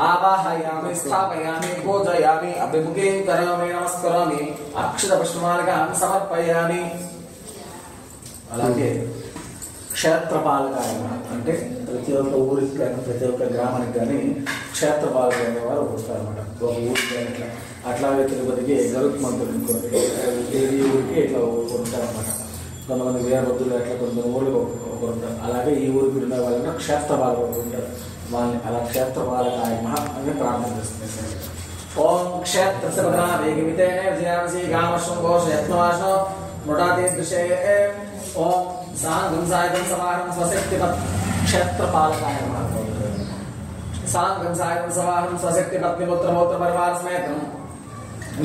आवाहयामि स्थापयामि पूजयामि अभिमुखीं करोमि नमस्करोमि अक्षतपुष्पमालिकां समर्पयामि అలాగే క్షేత్రపాలకాయ అంటే ప్రతి ఒక్క ఊరికి కానీ ప్రతి ఒక్క గ్రామానికి కానీ క్షేత్రపాలక అనేవారు ఉంటారన్నమాట ఒక ఊరికి కానీ అట్లాగే తిరుపతికి గరుత్మంతుడు ఇంకోటి ఈ ఊరికి ఇట్లా ఉంటారన్నమాట కొంతమంది వీరభద్రులు అట్లా కొంతమంది ఊరికి ఒకరు ఉంటారు అలాగే ఈ ఊరికి ఉండే వాళ్ళని క్షేత్రపాలకులు ఉంటారు వాళ్ళని అలా క్షేత్రపాలకాయ అని ప్రార్థన చేస్తున్నారు ఓం క్షేత్రస్య వేగిమితేనే విజయాసి గామశృంఘోష యత్నవాసో మృడాది దృశే ఓం सांगं सायं सवाहं स्वशक्तिपत् क्षेत्रपालकाय नमः सांगं सायं सवाहं स्वशक्तिपत्नीपुत्र पौत्र परिवार समेतं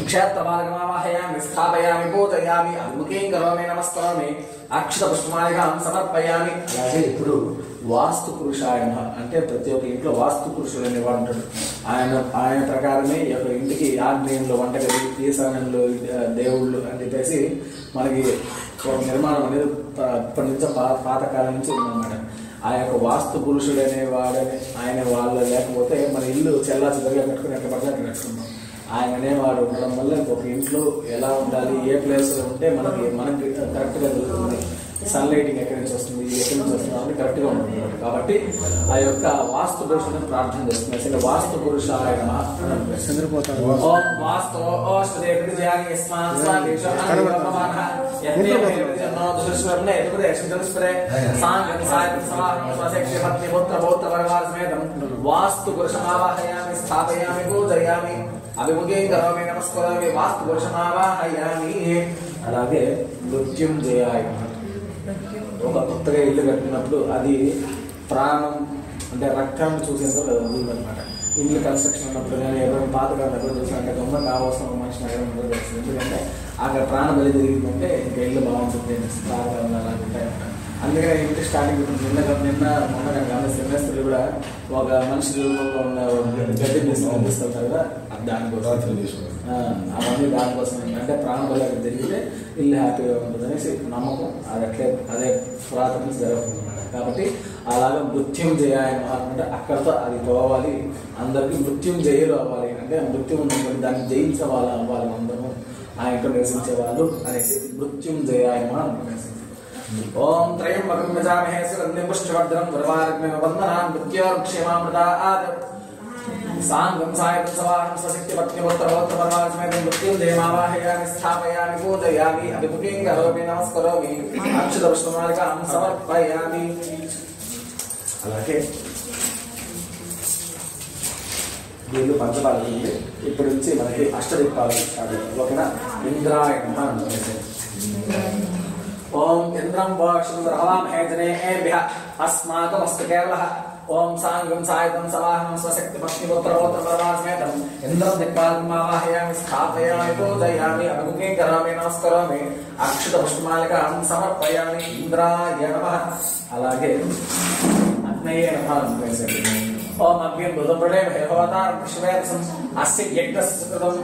क्षेत्रपालकमावाहयामि स्थापयामि पूजयामि अभिमुखीं करोमि नमस्करोमि अक्षतपुष्पमालिकां समर्पयामि అలాగే ఇప్పుడు వాస్తు పురుషాయ నమః అంటే ప్రతి ఒక్క ఇంట్లో వాస్తు పురుషుడు అనేవాడు ఉంటాడు ఆయన ప్రకారమే ఈ యొక్క ఇంటికి ఆగ్నేయంలో వంటగది ఈశాన్యంలో దేవుళ్ళు అని చెప్పేసి మనకి నిర్మాణం అనేది ఇప్పటి నుంచి పాతకాలం నుంచి ఉందన్నమాట ఆ యొక్క వాస్తు పురుషుడు అనేవాడని ఆయన వాళ్ళు లేకపోతే మన ఇల్లు చెల్లా చెదరగా కట్టుకుని ఎక్కడ పడితే అక్కడ కట్టుకుంటాం ఆయన అనేవాడు ఉండడం వల్ల ఒక ఇంట్లో ఎలా ఉండాలి ఏ ప్లేస్లో ఉంటే మనకి కరెక్ట్గా దొరుకుతుంది సన్ లైటింగ్ ఎక్కడి నుంచి వస్తుంది ఎక్కడి నుంచి వస్తుంది అని కరెక్ట్గా ఉంటుంది కాబట్టి ఆ యొక్క వాస్తు పురుషుని ప్రార్థన చేస్తుంది అసలు వాస్తు పురుషాయ నమః ఓం వాస్తు వాస్తు పురుషమావాహయామి స్థాపయామి పూజయామి అభిముఖీం కరోమి నమస్కరోమి వాస్తు పురుషమావాహయామి అలాగే మృత్యుంజయాయ ఒక కొత్తగా ఇల్లు కట్టినప్పుడు అది ప్రాణం అంటే రక్తాన్ని చూసేందుకు ఉందన్నమాట ఇల్లు కన్స్ట్రక్షన్ ఉన్నప్పుడు కానీ ఎవరైనా పాతకాలం ఎప్పుడు చూసినట్టే గమ్మ కావాల్సిన ఒక మనిషిని ఎవరైనా తెలుస్తుంది ఎందుకంటే అక్కడ ప్రాణం బలి జరిగిందంటే ఇంకా ఇల్లు బాగుంటుంది పాతకాలం అలాంటి అందుకనే ఇంటి స్టార్టింగ్ నిన్న మొన్న సెమిస్టర్లు కూడా ఒక మనిషి రూపంలో ఉన్న గడ్డిని తీసుకెళ్తారు కదా దానికోసం అవన్నీ దానికోసం ఏంటంటే ప్రాణం బలి అక్కడ జరిగితే ఇల్లు హ్యాపీగా ఉంటుంది అనేసి నమ్మకం అది అదే పురాతన నుంచి జరుగుతుంది అన్నమాట కాబట్టి అలాగే మృత్యుం చేయాలి అంటే అక్కడితో అది పోవాలి అందరికీ మృత్యుం చేయరు అవ్వాలి అంటే మృత్యు ఉన్నప్పుడు దాన్ని జయించే వాళ్ళు అవ్వాలి అందరూ ఆ ఇంట్లో నివసించే వాళ్ళు అనేసి మృత్యుం చేయాలి అనేసి ఓం త్రయంబకం యజామహే సుగంధిం పుష్టివర్ధనం గురువారగ్నిమ వందనాన్ మృత్యోర్క్షేమామృతాత్ सांगं सायं सवाहं स्वशक्तिपत्नीपुत्रपौत्रपरिवारसमेतं मृत्युंजयमावाहयामि स्थापयामि पूजयामि अभिमुखीं करोमि नमस्करोमि अक्षतपुष्पमालिकां समर्पयामि అలాగే వీళ్ళు పంచపాలకులు ఇప్పటి నుంచి మనకి అష్టదిక్పాలకులు స్టార్ట్ అవుతాయి ఓకేనా ఇంద్రాయ నమః అనుకుంటే ఓం ఇంద్రం వాక్షం రహవామహే జనేభ్యః అస్మాకమస్తు కేవలః ఓం సాంగం సాయతం సవాహం స్వశక్తి పత్నిపుత్రపౌత్రపరివారసమేతం ఇంద్రం దిక్పాలకమావాహయామి స్థాపయామి పూజయామి అభిముఖీం కరోమి నమస్కరోమి అక్షతపుష్పమాలికాం సమర్పయామి ఇంద్రాయ నమః అలాగే అగ్నయే నమః వేసేది. ఓం అగ్ని బుధప్రడే భయవతారం విశ్వేదసం అస్య యజ్ఞస్కృతం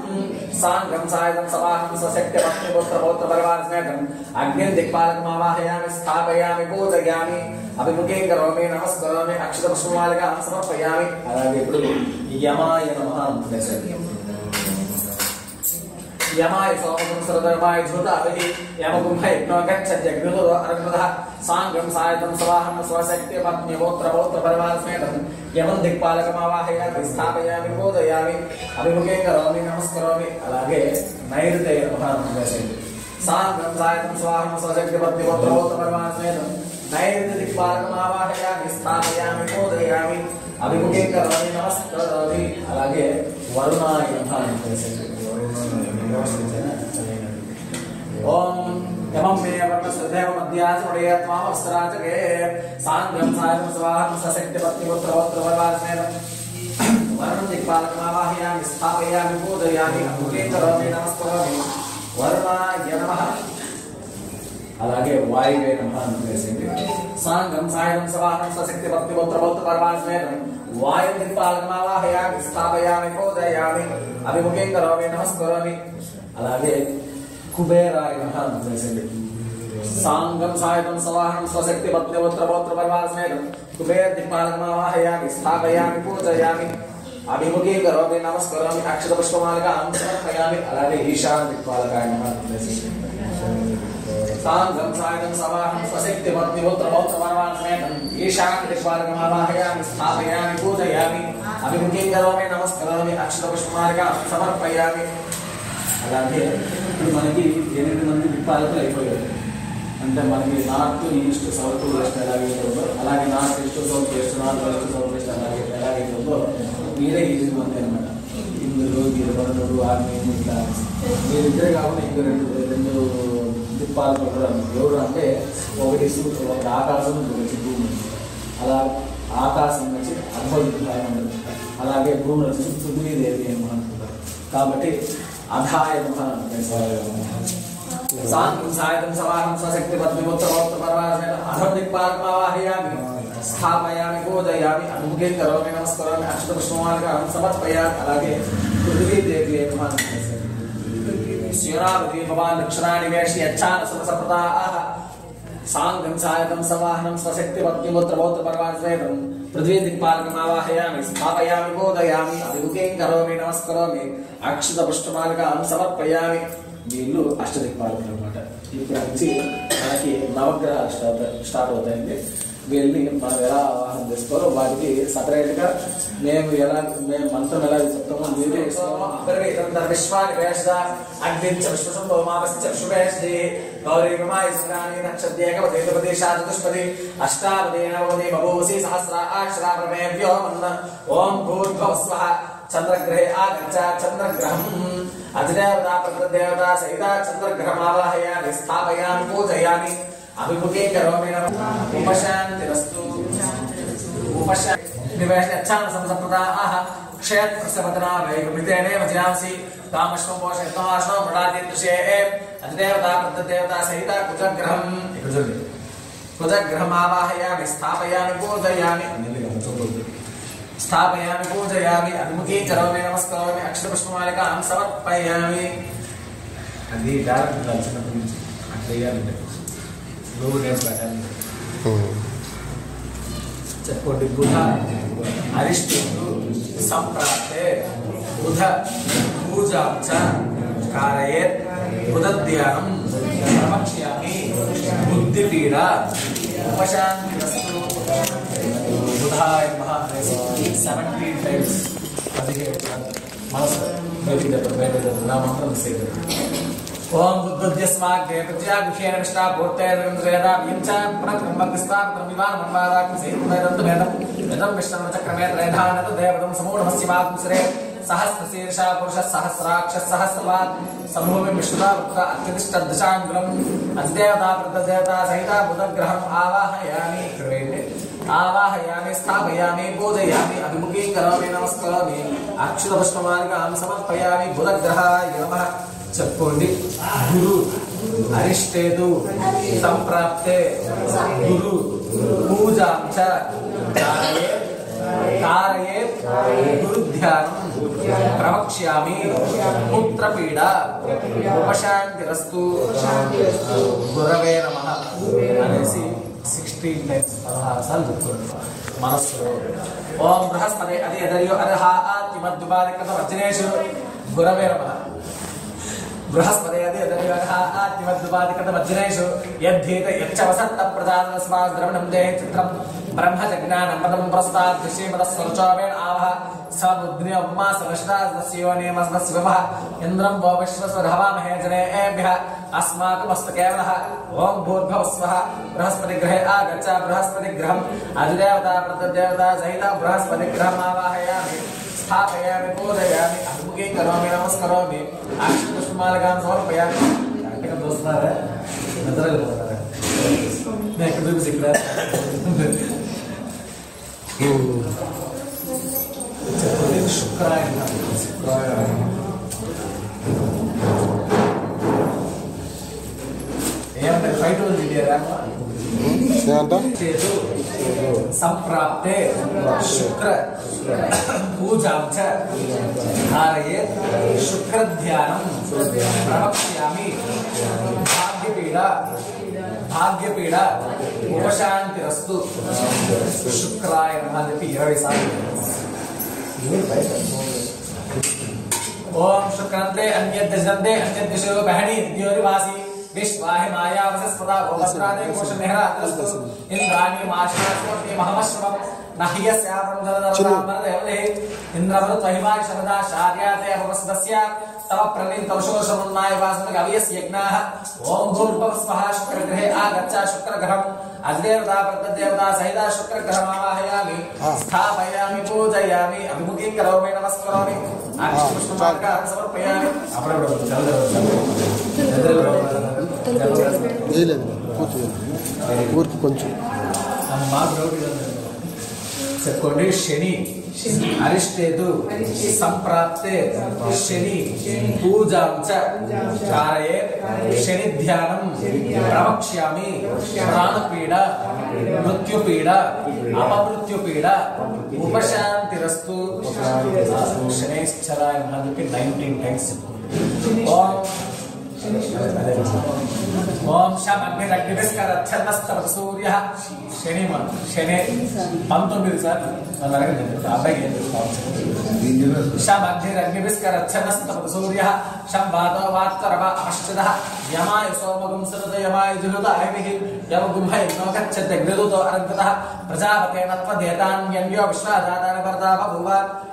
సాంగం సాయదం సవాహం స్వశక్తి భక్తిపుత్ర పౌత్ర పరివారస్మేతం అగ్నిం దిక్పాలకమావాహయామి స్థాపయామి పూజయామి అభిముఖేం కరోమి నమస్కరోమి అక్షత పుష్పమాలిక సమర్పయామి. అలాగే ఇప్పుడు యమాయ నమః వేసేది. యమాయ సోమం సరధర్మాయ ధృతావహి యమగుంహ యజ్ఞో గచ్చజ్ఞో అర్గదః సాంగం సాయదం సవాహం స్వశక్తి పత్నిపుత్ర పౌత్ర పరివారస్మేతం యమం దిక్పాలకమావాహయామి స్థాపయామి పూజయామి అభిముఖేం కరోమి నమస్కరోమి. అలాగే నైరుతయ నమః వేసేది. సాంగం సాయదం సవాహం స్వశక్తి పత్నిపుత్ర పౌత్ర పరివారస్మేతం నైరుతి దిక్పాలకమావాహయామి స్థాపయామి పూజయామి అభిముఖేం కరోమి నమస్కరోమి. అలాగే వరుణాయ నమః వేసేది. ఓం యమం మే వర్ణస్దేవ మధ్యాసమడయత్వామవస్త్రాజకే సాంగం సాయం స్వాహం సశక్తి పత్నిపుత్ర పౌత్ర పరివారస్మేతం వరుణం దిక్పాలకమావాహయామి స్థాపయామి పూజయామి అభిముఖేం కరోమి నమస్కరోమి. వరుణాయ నమః. అలాగే వాయువే నమః వేసింది. సాంగం సాయం స్వాహం సశక్తి పత్నిపుత్ర పౌత్ర పరివారస్మేతం వాయు దిక్పాలకమావాహయామి స్థాపయామి పూజయామి అభిముఖేం కరోమి నమస్కరోమి. అలాగే కుబేరాయ నమః వేసింది. సాంగం సాయదం సవాహం స్వశక్తి పత్నిపుత్ర పౌత్ర పరివారస్మేతం కుబేర దిక్పాలకమావాహయామి స్థాపయామి పూజయామి అభిముఖేం కరోమి నమస్కరోమి అక్షత పుష్పమాలికాం సమర్పయామి. అలాగే ఈశాన దిక్పాలకాయ నమః వేసింది. సాంగం సాయదం సవాహం స్వశక్తి పత్నిపుత్ర పౌత్ర పరివారస్మేతం ఈశాన దిక్పాలకమావాహయామి స్థాపయామి పూజయామి అభిముఖేం కరోమి నమస్కరోమి అక్షత పుష్పమాలికాం సమర్పయామి. అలాగే ఇప్పుడు మనకి 8 మంది దిక్పాలకులు అయిపోయారు. అంటే మనకి నార్త్ ఈస్ట్ సౌత్ వెస్ట్ ఎలాగైతే ఉందో అలాగే north east south west north west south west ఎలాగైతే ఉందో మీరే 8 మంది అనమాట. ఇందులో గిరిపరుడు ఆగ్నేయుడు ఇట్లా మీరిద్దరే కాకుండా ఇంకో రెండు దిక్పాలకులు కూడా ఎవరు అంటే ఒకటి ఆకాశం ఒకటి భూమి. అలా ఆకాశం వచ్చి అద్భుతాలు ఉంటుంది. అలాగే భూమి వచ్చి పృథ్వీదేవి అని అనుకుంటారు. కాబట్టి అధాయ నమః. సాంగం సాయదం సవాహం స్వశక్తి పత్నిపుత్ర పౌత్ర పరివారస్మేతం అధం దిక్పాలకమావాహయామి స్థాపయామి పూజయామి అభిముఖేం కరోమి నమస్కరోమి అక్షత పుష్పమాలికాం సమర్పయామి. అలాగే పృథ్వీదేవి నమః. శ్రీరామతి భవాన్ అక్షరాణి వేషి యచ్ఛాన సమసప్రదాః సాంగం సాయదం సవాహనం స్వశక్తి పత్నిపుత్ర పౌత్ర పరివారస్మేతం పృథ్వీ దిక్పాలకమావాహయామి స్థాపయామి పూజయామి అభిముఖేం కరోమి నమస్కరోమి అక్షత పుష్పమాలికాం సమర్పయామి. వీళ్ళు అష్టదిక్పాలకులు అనమాట. ఇక్కడ నుంచి మనకి నవగ్రహాలు స్టార్ట్ అవుతాయండి. వీళ్ళని మనం ఎలా ఆవాహన చేసుకోవాలో వాటికి సపరేట్గా మేము మంత్రం ఎలా చెప్తామో మీరే విశ్వాని వేష అగ్నించ విశ్వసంభవమాపశ్చ విశ్వవేషి గౌరీమాయస్రాణి నక్షత్రేకపతి చతుష్పతి అష్టాపది నవపది బభూసి సహస్రాక్షరాభ్యో మన్న ఓం భూర్భువస్వః చంద్రగ్రహే ఆగచ్చ చంద్రగ్రహం అధిదేవతా ప్రకృతిదేవతా సహిత చంద్రగ్రహమావాహయామి స్థాపయామి పూజయామి అభిముఖేం కరోమి నమః. ఉపశాంతిరస్తు. ఉపశాంతివేషచ్ఛాన సంసప్రదాః క్షేత్రసపదనా వైగుమితేనే వజ్రాంసి కామశ్వం పోషయత్వాశ్వం ప్రడాదిదృశ్యే అధిదేవతా ప్రకృతిదేవతా సహిత కుజగ్రహం కుజగ్రహమావాహయామి స్థాపయామి పూజయామి స్థాపయామి పూజయామి అభిముఖేం కరోమి నమస్కరోమి అక్షత పుష్పమాలికాం సమర్పయామి. అది డైరెక్ట్ చిన్నప్పటి నుంచి అట్లా చేయాలంటే నువ్వు నేను పెట్టాలి చెప్పండి. బుధ అరిష్టేతు సంప్రాప్తే బుధ పూజాం చ కారయేత్ బుధధ్యానం ప్రవక్ష్యామి బుద్ధిపీడ ఉపశాంతిరస్తు. బుధాయ నమః 17 టైమ్స్ 17 మనసు బయట నా మంత్రం సేకరణ. ఓం బుద్ధస్మాగ్నే ప్రత్యాగుషేణ నిష్ఠా పూర్తేంద్రేదా వించ ప్రక్రమగ్రస్తాత్రం విమాన మన్వాదాకం సేతువేదంత వేదం వేదం విష్ణు చక్రమే త్రైధానత దేవతం సమూఢమస్యమాకం శ్రే సహస్రశీర్ష పురుష సహస్రాక్ష సహస్రపాద్ సమూహం విష్ణుదా వృత్త అత్యతిష్ట దశాంగులం అధిదేవతా ప్రదేవతా సహిత బుధగ్రహం ఆవాహయామి ఆవాహయామి స్థాపయామి పూజయామి అభిముఖీం కరోమి నమస్కరోమి అక్షత పుష్పమాలికాం సమర్పయామి. బుధగ్రహాయ నమః. చెప్పుకోండి. గురు అరిష్టేతు సంప్రాప్తే గురు పూజాం చ గురుధ్యానం ప్రవక్ష్యామి పుత్రపీడ ఉపశాంతిరస్తు గురవే నమః అనేసి 16 టైమ్స్ 16 సార్లు చెప్పుకోండి మనస్సులో. ఓం బృహస్పతి అది ఎదరియో అర్హ ఆత్మద్వారికత వజ్రేషు గురవే నమః. బృహస్పతి అది ఎదరియో అర్హ ఆత్మద్వారికత వజ్రేషు యద్ధీత యచ్చవసత్త ప్రదానస్మాద్ ద్రవణం దేహ చిత్రం బ్రహ్మజజ్ఞానం పదం ప్రస్తాద్ శ్రీమదస్వరచోవేణ ఆవహ సబుద్ధ్ని ఉమ్మా సమశ్రాస్యోనేమస్మస్వభః ఇంద్రం వో విశ్వస్వధావామహే జనేభ్యః అస్మాకమస్తకేవలః. ఓం భూర్భువస్వః బృహస్పతి గ్రహే ఆగచ్చ. బృహస్పతి గ్రహం అధిదేవతా ప్రతదేవతా సహిత బృహస్పతి గ్రహం ఆవాహయామి స్థాపయామి పూజయామి అభిముఖీం కరోమి నమస్కరోమి అక్షపుష్పమాలికాం సమర్పయామి. ఇక్కడ చూస్తున్నారా నిద్రపోతున్నారా? నేను ఎక్కడ చూసి ఇక్కడ శుక్రాయ ఏమంటే ఫైట్ ఉంది సంప్రాప్తే శుక్ర పూజాం చ ధారయేత్ శుక్రధ్యానం ప్రవక్ష్యామి భాగ్యపీడ ఉపశాంతిరస్తు శుక్రాయ నమః అని చెప్పి 20 సార్లు. ఓం శుక్రంతే అన్యద్దిశంతే అన్యద్దిశో బహణి ద్యోరివాసి విశ్వాహి మాయా వసస్పదా భోమస్రాదే కోశనిహరాత్రస్తు ఇంద్రాణి మాశ్రాస్వతి మహమశ్రవం నహ్యస్యాపం జలదరదామరదేవదే ఇంద్రవరుత్వహిమాని శరదా శార్యాతే అపవస్దస్య తవ ప్రణీతౌషోషమున్నాయ వాసనగ అవియస్ యజ్ఞాః. ఓం భూర్భువస్వః శుక్రగ్రహే ఆగచ్చ. శుక్రగ్రహం అధిదేవతా ప్రతదేవతా సహిత శుక్రగ్రహం ఆవాహయామి స్థాపయామి పూజయామి అభిముఖీం కరోమి నమస్కరోమి అక్షపుష్పమాలికాం సమర్పయామి. ఊరికి కొంచెం చెప్పుకోండి. శని అరిష్టేతు సంప్రాప్తే శని పూజాం చ ధారయేత్ శని ధ్యానం ప్రవక్ష్యామి ప్రాణపీడ మృత్యుపీడ అపమృత్యుపీడ ఉపశాంతిరస్తు శనైశ్చరాయ నమః 19 టైమ్స్ చెప్పుకోండి. ఓం శం అగ్నిరగ్నిస్కరచ్చన్నస్తవ సూర్యః. శని 19 సార్లు అబ్బాయికి శం అగ్నిరగ్నిస్కరచ్చన్నస్తవ సూర్యః. శం వాతో వాత్తరవ అపశ్చిదః. యమాయ సోమగుం సరద యమాయ జులుత అహిమిః యమగుంభై నోగచ్చద్య గ్రదుతో అరంకతః. ప్రజాపతేన త్వదేతాన్యన్యో విశ్వాదాతాన పరదా బభూవ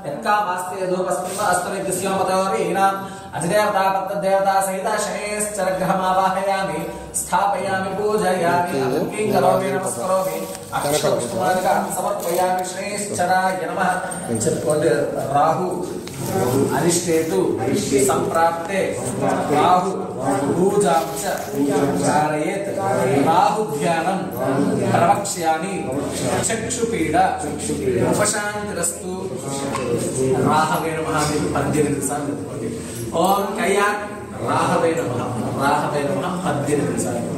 యత్కామాస్తే ధూపస్తంభ అస్తమిత్యస్యోమతోరీనాం అధిదేవతా ప్రతదేవతా సహిత శనైశ్చరగ్రహమావాహయామి స్థాపయామి పూజయామి అభిముఖీం కరోమి నమస్కరోమి అక్షపుష్పమాలికాం సమర్పయామి శనైశ్చరాయ నమః. చెప్పుకోండి. రాహు అరిష్టేతు సంప్రాప్తే రాహు పూజాం చ ధారయేత్ రాహుధ్యానం ప్రవక్ష్యామి చక్షుపీడ ఉపశాంతిరస్తు రాహవే నమః 18 సార్లు. ఓం కయ్యా రాహవే నమః 18 సార్లు.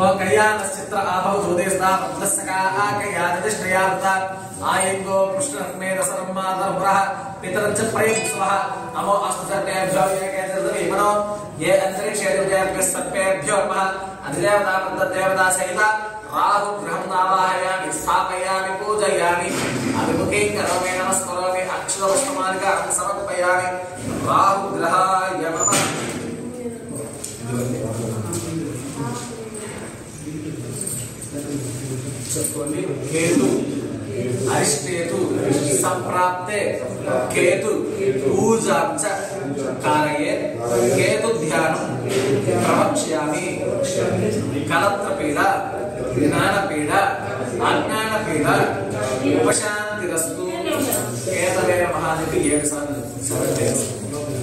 ఓం కయ్యానశ్చిత్ర ఆభవ దోదేస్తా పద్మస్సకా ఆకయాదిష్ట్రయార్త ఆయంగో కృష్ణరత్మేరసరం మాతర్బ్రహ పితరంచ ప్రయత్స్వః నమో అస్తుసర్వేభ్యో ఏకేతర్దవీమనో ఏ అంతరిక్షే దేవతాభ్యः సర్వేభ్యో నమః. అధిదేవతా ప్రతదేవతా సహిత రాహుగ్రహం ఆవాహయామి స్థాపయామి పూజయామి అభిముఖీం కరోమి నమస్కరోమి అక్షపుష్పమాలికాం సమర్పయామి రాహుగ్రహాయ నమః. చెప్పుకోండి. కేతు అరిష్టేతు సంప్రాప్తే కేతు పూజాం చ కారయేత్ కేతు ధ్యానం ప్రవక్ష్యామి కలత్రపీడ జ్ఞానపీడ అజ్ఞానపీడ ఉపశాంతిరస్తు కేతవే నమః అని 7 సార్లు.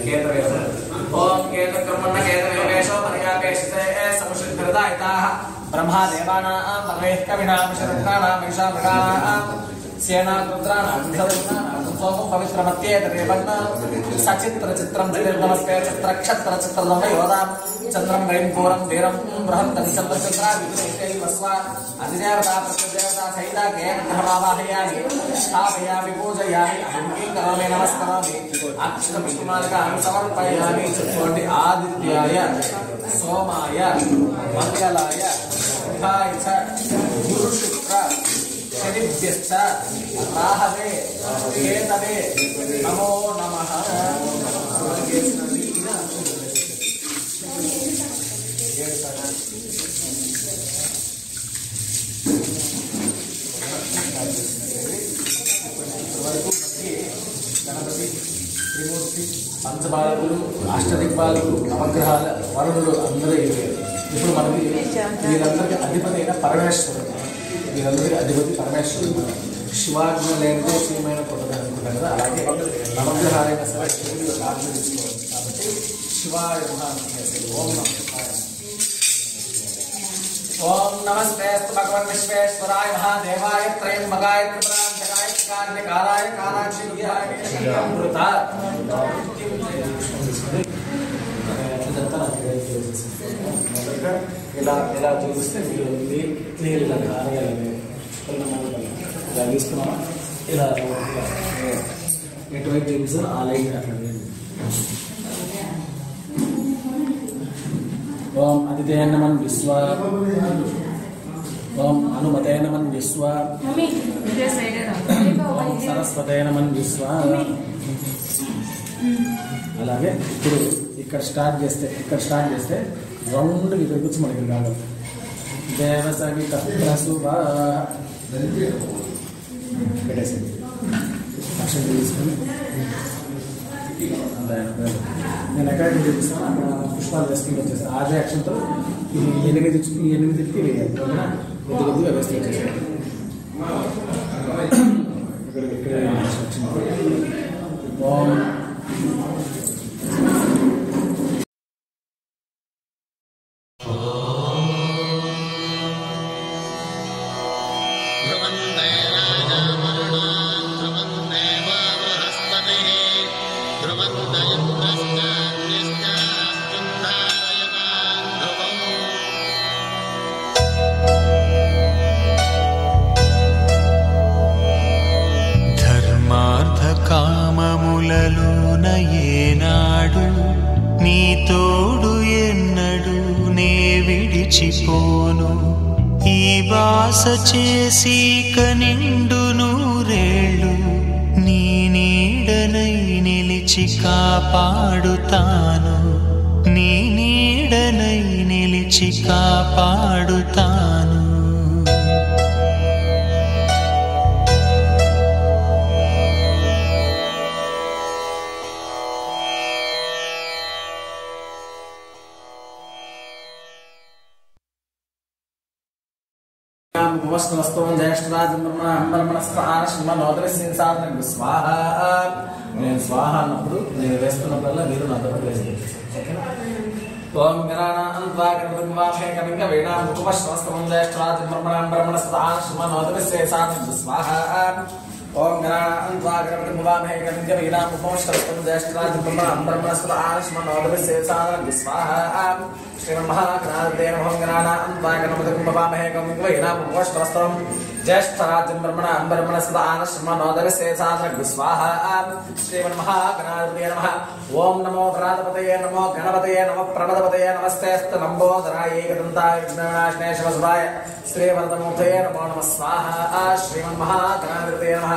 కేతవే నమః. ఓం కేతకర్మణ కేతవే వేషో మర్యాపేషితే సముషిద్ధృదాయితాః బ్రహ్మదేవానాం పరమేః కవినాం శరణానాం ఈశామృగానాం సేనారుద్రానాం ధర్మానాం सोमं पवित्रमत्ये तदेवन्न सचित्र चित्रं नमस्ते चित्र क्षत्र चित्रम योदां चन्द्रं वैंपूरं वीरं बृहत्तं चन्द्रचन्द्रा विद्युते वस्वा अधिदेवता प्रत्यदेवता सहिता केन ग्रहमावाहयामि स्थापयामि पूजयामि अहं करोमि नमस्करोमि अक्षतपुष्पमालिकां समर्पयामि चतुर्थे आदित्याय सोमाय मंगलाय बुधाय च गुरुशुक्र शनिभ्यश्च राहवे केतवे नमो नमः। గణపతి త్రిమూర్తి పంచబాలకులు అష్టదిక్పాలకులు నవగ్రహాల వరుణులు అందరూ ఇప్పుడు మనకి వీరందరికీ అధిపతి అయిన పరమేశ్వరుడు, వీరందరికీ అధిపతి పరమేశ్వరుడు. శివాజ్ఞ లేనిదే శ్రీమైన పుట్టదు అనుకుంటాం కదా, అలాగే నవగ్రహాలైన సరే శివుడు ఆజ్ఞ తీసుకోవాలి. కాబట్టి శివాయ ఓం నమః శివాయ. ओम नमस्ते भगवान विश्वेश्वराय महादेवाय त्रयंबकाय त्रिपुरांतकाय कारणकाराय कालाक्षियाय अमृता ఇలా చూస్తే మీరు క్లియర్ ఇలా తీసుకున్నామా ఇలా ఎటువైపు చూపిస్తారు ఆ లైన్ అట్లా. ओम आदित्य नमन विश्व ओम अनुमते नमन विश्व ओम सरस्वते नमन विश्व. అలాగే ఇప్పుడు ఇక్కడ స్టార్ట్ చేస్తే రౌండ్ ఇక్కడికి వచ్చి మనకి కావాలి. దేవసవి తత్రసుభ పెట్టేసింది అక్షరం తీసుకొని నేను ఎక్కడికి చూపిస్తాను అక్కడ పుష్పాలు వేసుకుంటూ వచ్చేస్తాను. ఆదే యాక్షన్తో ఇది 8కి వేయాలి. కొద్దిగా వేస్తూ వచ్చేస్తాను. ఇక్కడ ఓం కామములలోన ఏనాడు నీ తోడు ఎన్నడు నే విడిచిపోను. ఈ వాస చేసి కనిండు నూరేళ్ళు నీ నీడనై నిలిచి కాపాడుతాను. నీ నీడనై నిలిచి కాపాడుతాను. నేను స్వాహ అన్నప్పుడు నేను వేస్తున్నప్పుడల్లా మీరు నాతో వేసి ఓం స్వాహ. ఓం శ్రీమన్మహాగణాధిపతయే నమః. ज्येष्ठराजं ब्रह्मणा ब्रह्मणस्पदान श्रीमन्नोदरस्य स्वाहा. श्रीमन्महागणाधिपतये नमः. ओम नमो गणाधिपतये नमो गणपतये नमो प्रणवपतये नमस्तेस्तु लंबोदराय एकदन्ताय विघ्नविनाशिने शिवसुताय श्रीवरदमूर्तये नमो नमः स्वाहा. श्रीमन्महागणाधिपतये नमः.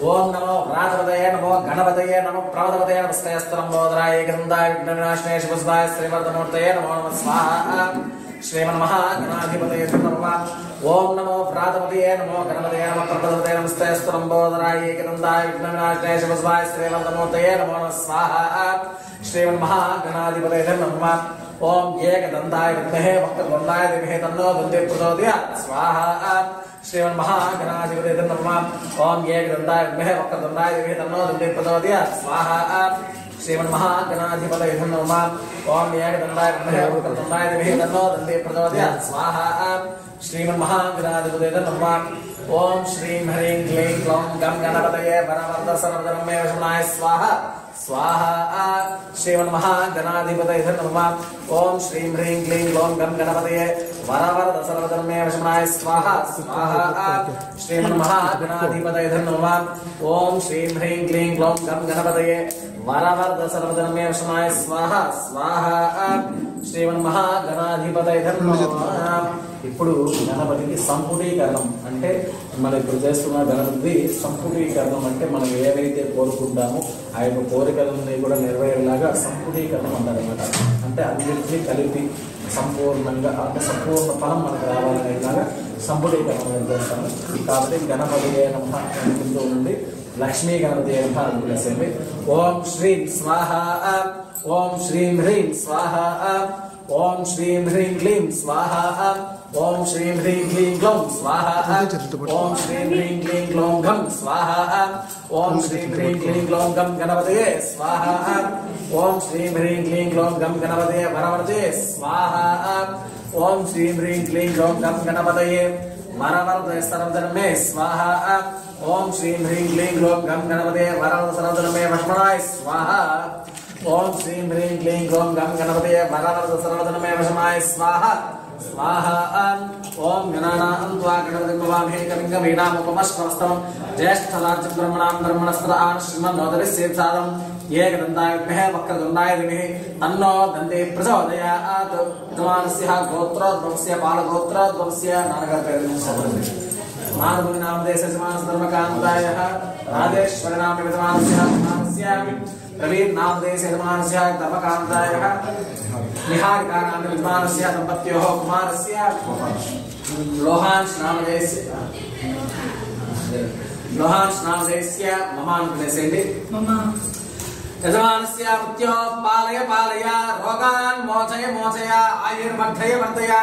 ओम नमो गणाधिपतये नमो गणपतये नमो प्रणवपतये नमस्तेस्तु लंबोदराय एकदन्ताय विघ्नविनाशिने शिवसुताय श्रीवरदमूर्तये नमो नमः स्वाहा. श्रीमन्महागणाधिपतये नमः. ओम नमो व्रातपतये नमो गणपतये नमो प्रपदपतये नमस्तेस्तु लंबोदराय एकदन्ताय विघ्नविनाशिने शिवसुताय श्रीवरदमूर्तये नमो नमः स्वाहा. श्रीमन्महागणाधिपतये नमः. ओम एकदन्ताय विद्महे वक्रतुण्डाय धीमहि तन्नो दन्ति प्रचोदयात् स्वाहा. श्रीमन्महागणाधिपतये नमः. ओम एकदन्ताय विद्महे वक्रतुण्डाय धीमहि तन्नो दन्ति प्रचोदयात् स्वाहा. श्रीमन्महागणाधिपतये नमः. ओम एकदन्ताय विद्महे वक्रतुण्डाय धीमहि तन्नो दन्ति प्रचोदयात् स्वाहा. श्रीमन्महागणाधिपतये नमः. ఓం శ్రీం హ్రీం క్లీం క్లౌం గం గణపతయే వరవర్ధ సర్వధనం మే వశమాయ స్వాహ स्वाहा श्रीमन्महागणाधिपतये नमः ओम श्रीं ह्रीं क्लीं ग्लौं गं गणपतये वरवरद सर्वधर्मे वशमाय स्वाहा स्वाहा श्रीमन्महागणाधिपतये नमः ओम श्रीं ह्रीं क्लीं ग्लौं गं गणपतये वरवरद सर्वधर्मे वशमाय स्वाहा स्वाहा श्रीमन्महागणाधिपतये नमः ఇప్పుడు గణపతికి సంపుటీకరణం అంటే మనం ఇప్పుడు చేస్తున్న గణపతి సంపుటీకరణం అంటే మనం ఏవైతే కోరుకుంటామో ఆ యొక్క కోరికలన్నీ కూడా నెరవేరేలాగా సంపుటీకరణం అంటారన్నమాట. అంటే అన్నింటినీ కలిపి సంపూర్ణంగా అంటే సంపూర్ణ ఫలం మనకు రావాలనేలాగా సంపుటీకరణం చేస్తాము. కాబట్టి గణపతి నమః అనుకుంటూ ఉండి లక్ష్మీ గణపతి నమః అనుకునేసేయండి. ఓం శ్రీం స్వాహ ఓం శ్రీం హ్రీం స్వాహ ఓం శ్రీం హ్రీం క్లీం స్వాహ ఓం శ్రీం హ్రీం క్లీం గ్లౌం స్వాహ ఓం శ్రీం హ్రీం క్లీం గ్లౌం గం స్వాహ ఓం శ్రీం హ్రీం క్లీం గ్లౌం గం గణపతయే స్వాహ ఓం శ్రీం హ్రీం క్లీం గ్లౌం గం గణపతయే వరవర్ధే స్వాహ ఓం శ్రీం హ్రీం క్లీం గ్లౌం గం గణపతయే వరవర్ధే సర్వధర్మే స్వాహ ఓం శ్రీం హ్రీం క్లీం గ్లౌం గం గణపతయే వరవర్ధ సర్వధర్మే వశమాయ స్వాహ ఓం శ్రీం హ్రీం క్లీం గ్లౌం గం గణపతయే వరవర్ధ సర్వధర్మే వశమాయ స్వాహ स्वाहा ओम गणानां त्वा गणपतिं भवामहे कविं कवीनामुपमश्रवस्तमं ज्येष्ठराज्यं ब्रह्मणां ब्रह्मणस्त्रआन् श्रीमन्नोदरिस्येत्सादं एकदन्ताय विद्महे वक्रतुण्डाय धीमहि तन्नो दन्ते प्रचोदयात् यजमानस्य गोत्रोद्भवस्य बालगोत्रोद्भवस्य नामदेशयजमानस्धर्मकान्तायः राजेश्वरनाम यजमानस्य प्रवीर नामदेश यजमानस्य धर्मकान्तायः निहारिका नाम यजमानस्य दम्पत्योः कुमारस्य लोहांश नामदेशस्य ममानुग्रहसेण्डि यजमानस्य मृत्यो पालय पालय रोगान् मोचय मोचय आयुर्वर्धय वर्धय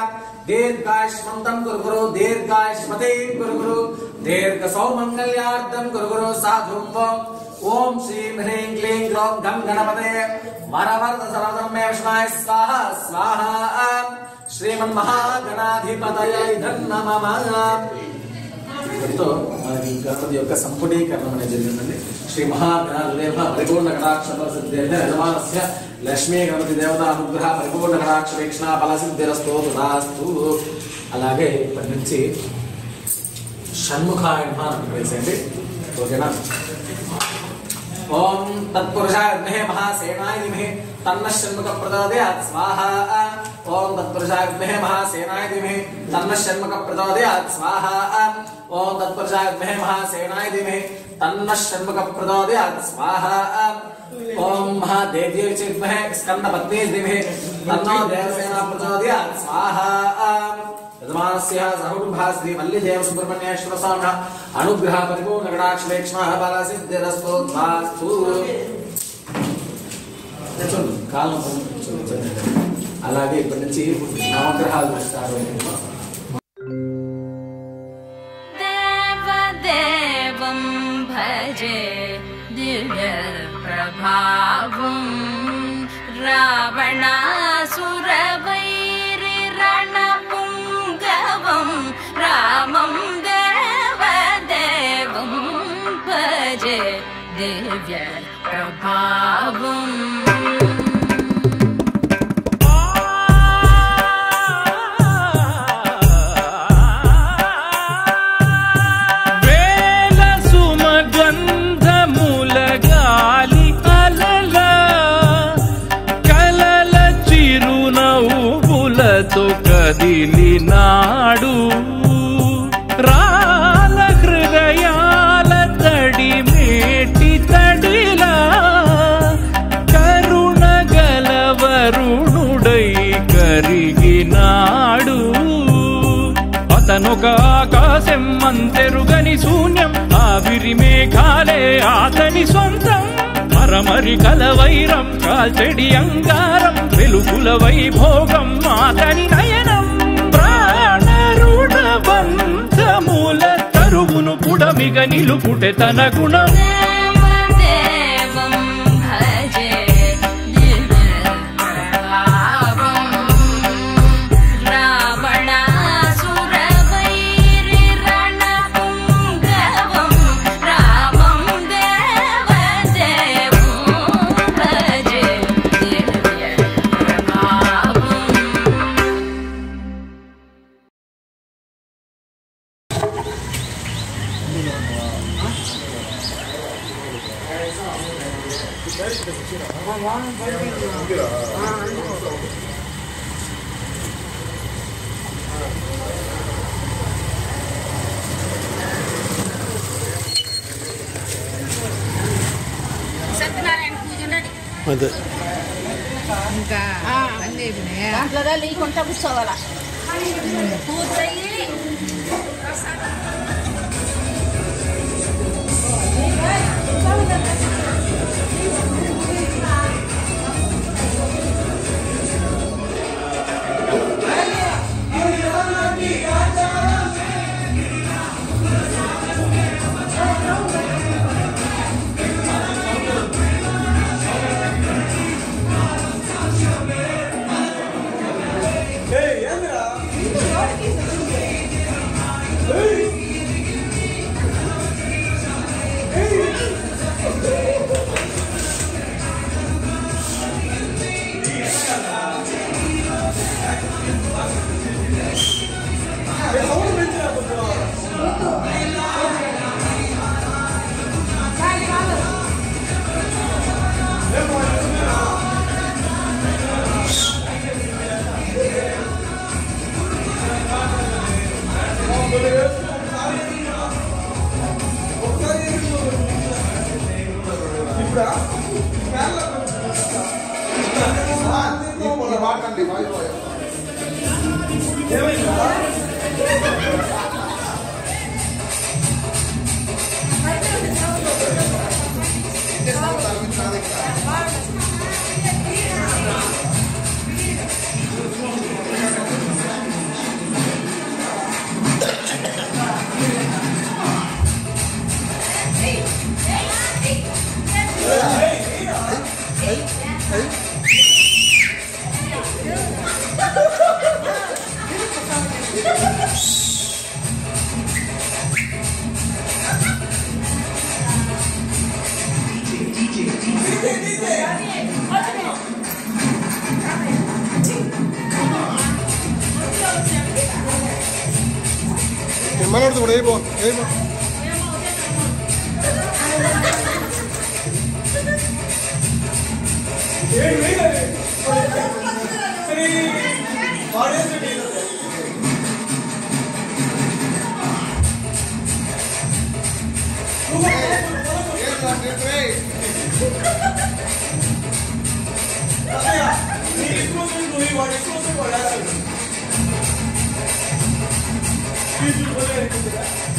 दीर्घायुष्मन्तं कुरु दीर्घायुष्मतीं कुरु दीर्घ सौमङ्गल्यार्थं कुरु साधुं ओम श्रीं ह्रीं क्लीं ग्लौं गं गणपतये वरवर्ध सर्वधर्मे वशमाय स्वाहा स्वाहा श्रीमन्महागणाधिपतये नमः. మనకి గణపతి యొక్క సంపుటీకరణం అనేది జరిగిందండి. శ్రీ మహాగణాధిపతి పరిపూర్ణ కటాక్ష ఫలసిద్ధి యజమానస్య లక్ష్మీ గణపతి దేవత అనుగ్రహ పరిపూర్ణ కటాక్ష వీక్షణ ఫలసిద్ధిరస్తు తదాస్తు. అలాగే ఇప్పటి నుంచి షణ్ముఖాయ నమః అని పిలిచేయండి. ఓకేనా? ओम तत्पुरुषाय विद्महे महासेनाय धीमहि तन्नः षण्मुखः प्रचोदयात् स्वाहा ओम तत्पुरुषाय विद्महे महासेनाय धीमहि तन्नः षण्मुखः प्रचोदयात् स्वाहा ओम तत्पुरुषाय विद्महे महासेनाय धीमहि तन्नः षण्मुखः प्रचोदयात् स्वाहा ओम महादेव्यै च विद्महे स्कन्दपत्नी धीमहि तन्नो देवसेना प्रचोदयात् स्वाहा यजमानस्य सहकुटुम्बः श्री मल्लिदेव सुब्रह्मण्येश्वर स्वामिनः अनुग्रह परिपूर्ण कटाक्ष वीक्षणः फलसिद्धिरस्तु तदास्तु. కాలం అలాగే ఇప్పటి నుంచి నవగ్రహాలు స్టార్ట్ అవుతాయి. దేవదేవం భజే దివ్య ప్రభావం రావణాసురవైరి రణపుంగవం రామం దేవదేవం భజే దివ్య ప్రభావం. కదిలినాడు రాల హృదయాల తడి మేటి తడిలా కరుణ గలవరుణుడై కరిగినాడు. అతనొక ఆకాశం అంతెరుగని శూన్యం ఆవిరి మేఘాలే అతని సొంతం. మరమరి కలవైరం కాల్చెడి అంగారం వెలుగుల వైభోగం అతని నయనం. ప్రాణరుణ బంధముల తరువును పుడమిగ నిలుపుటె తన గుణం. రావణాసురవైరి రణపుంగవం అదే ఇంకా దాంట్లో లేకుండా కూర్చోవాలా పూర్తయ్యి మనోడు కూడా అయిపో అయిపో What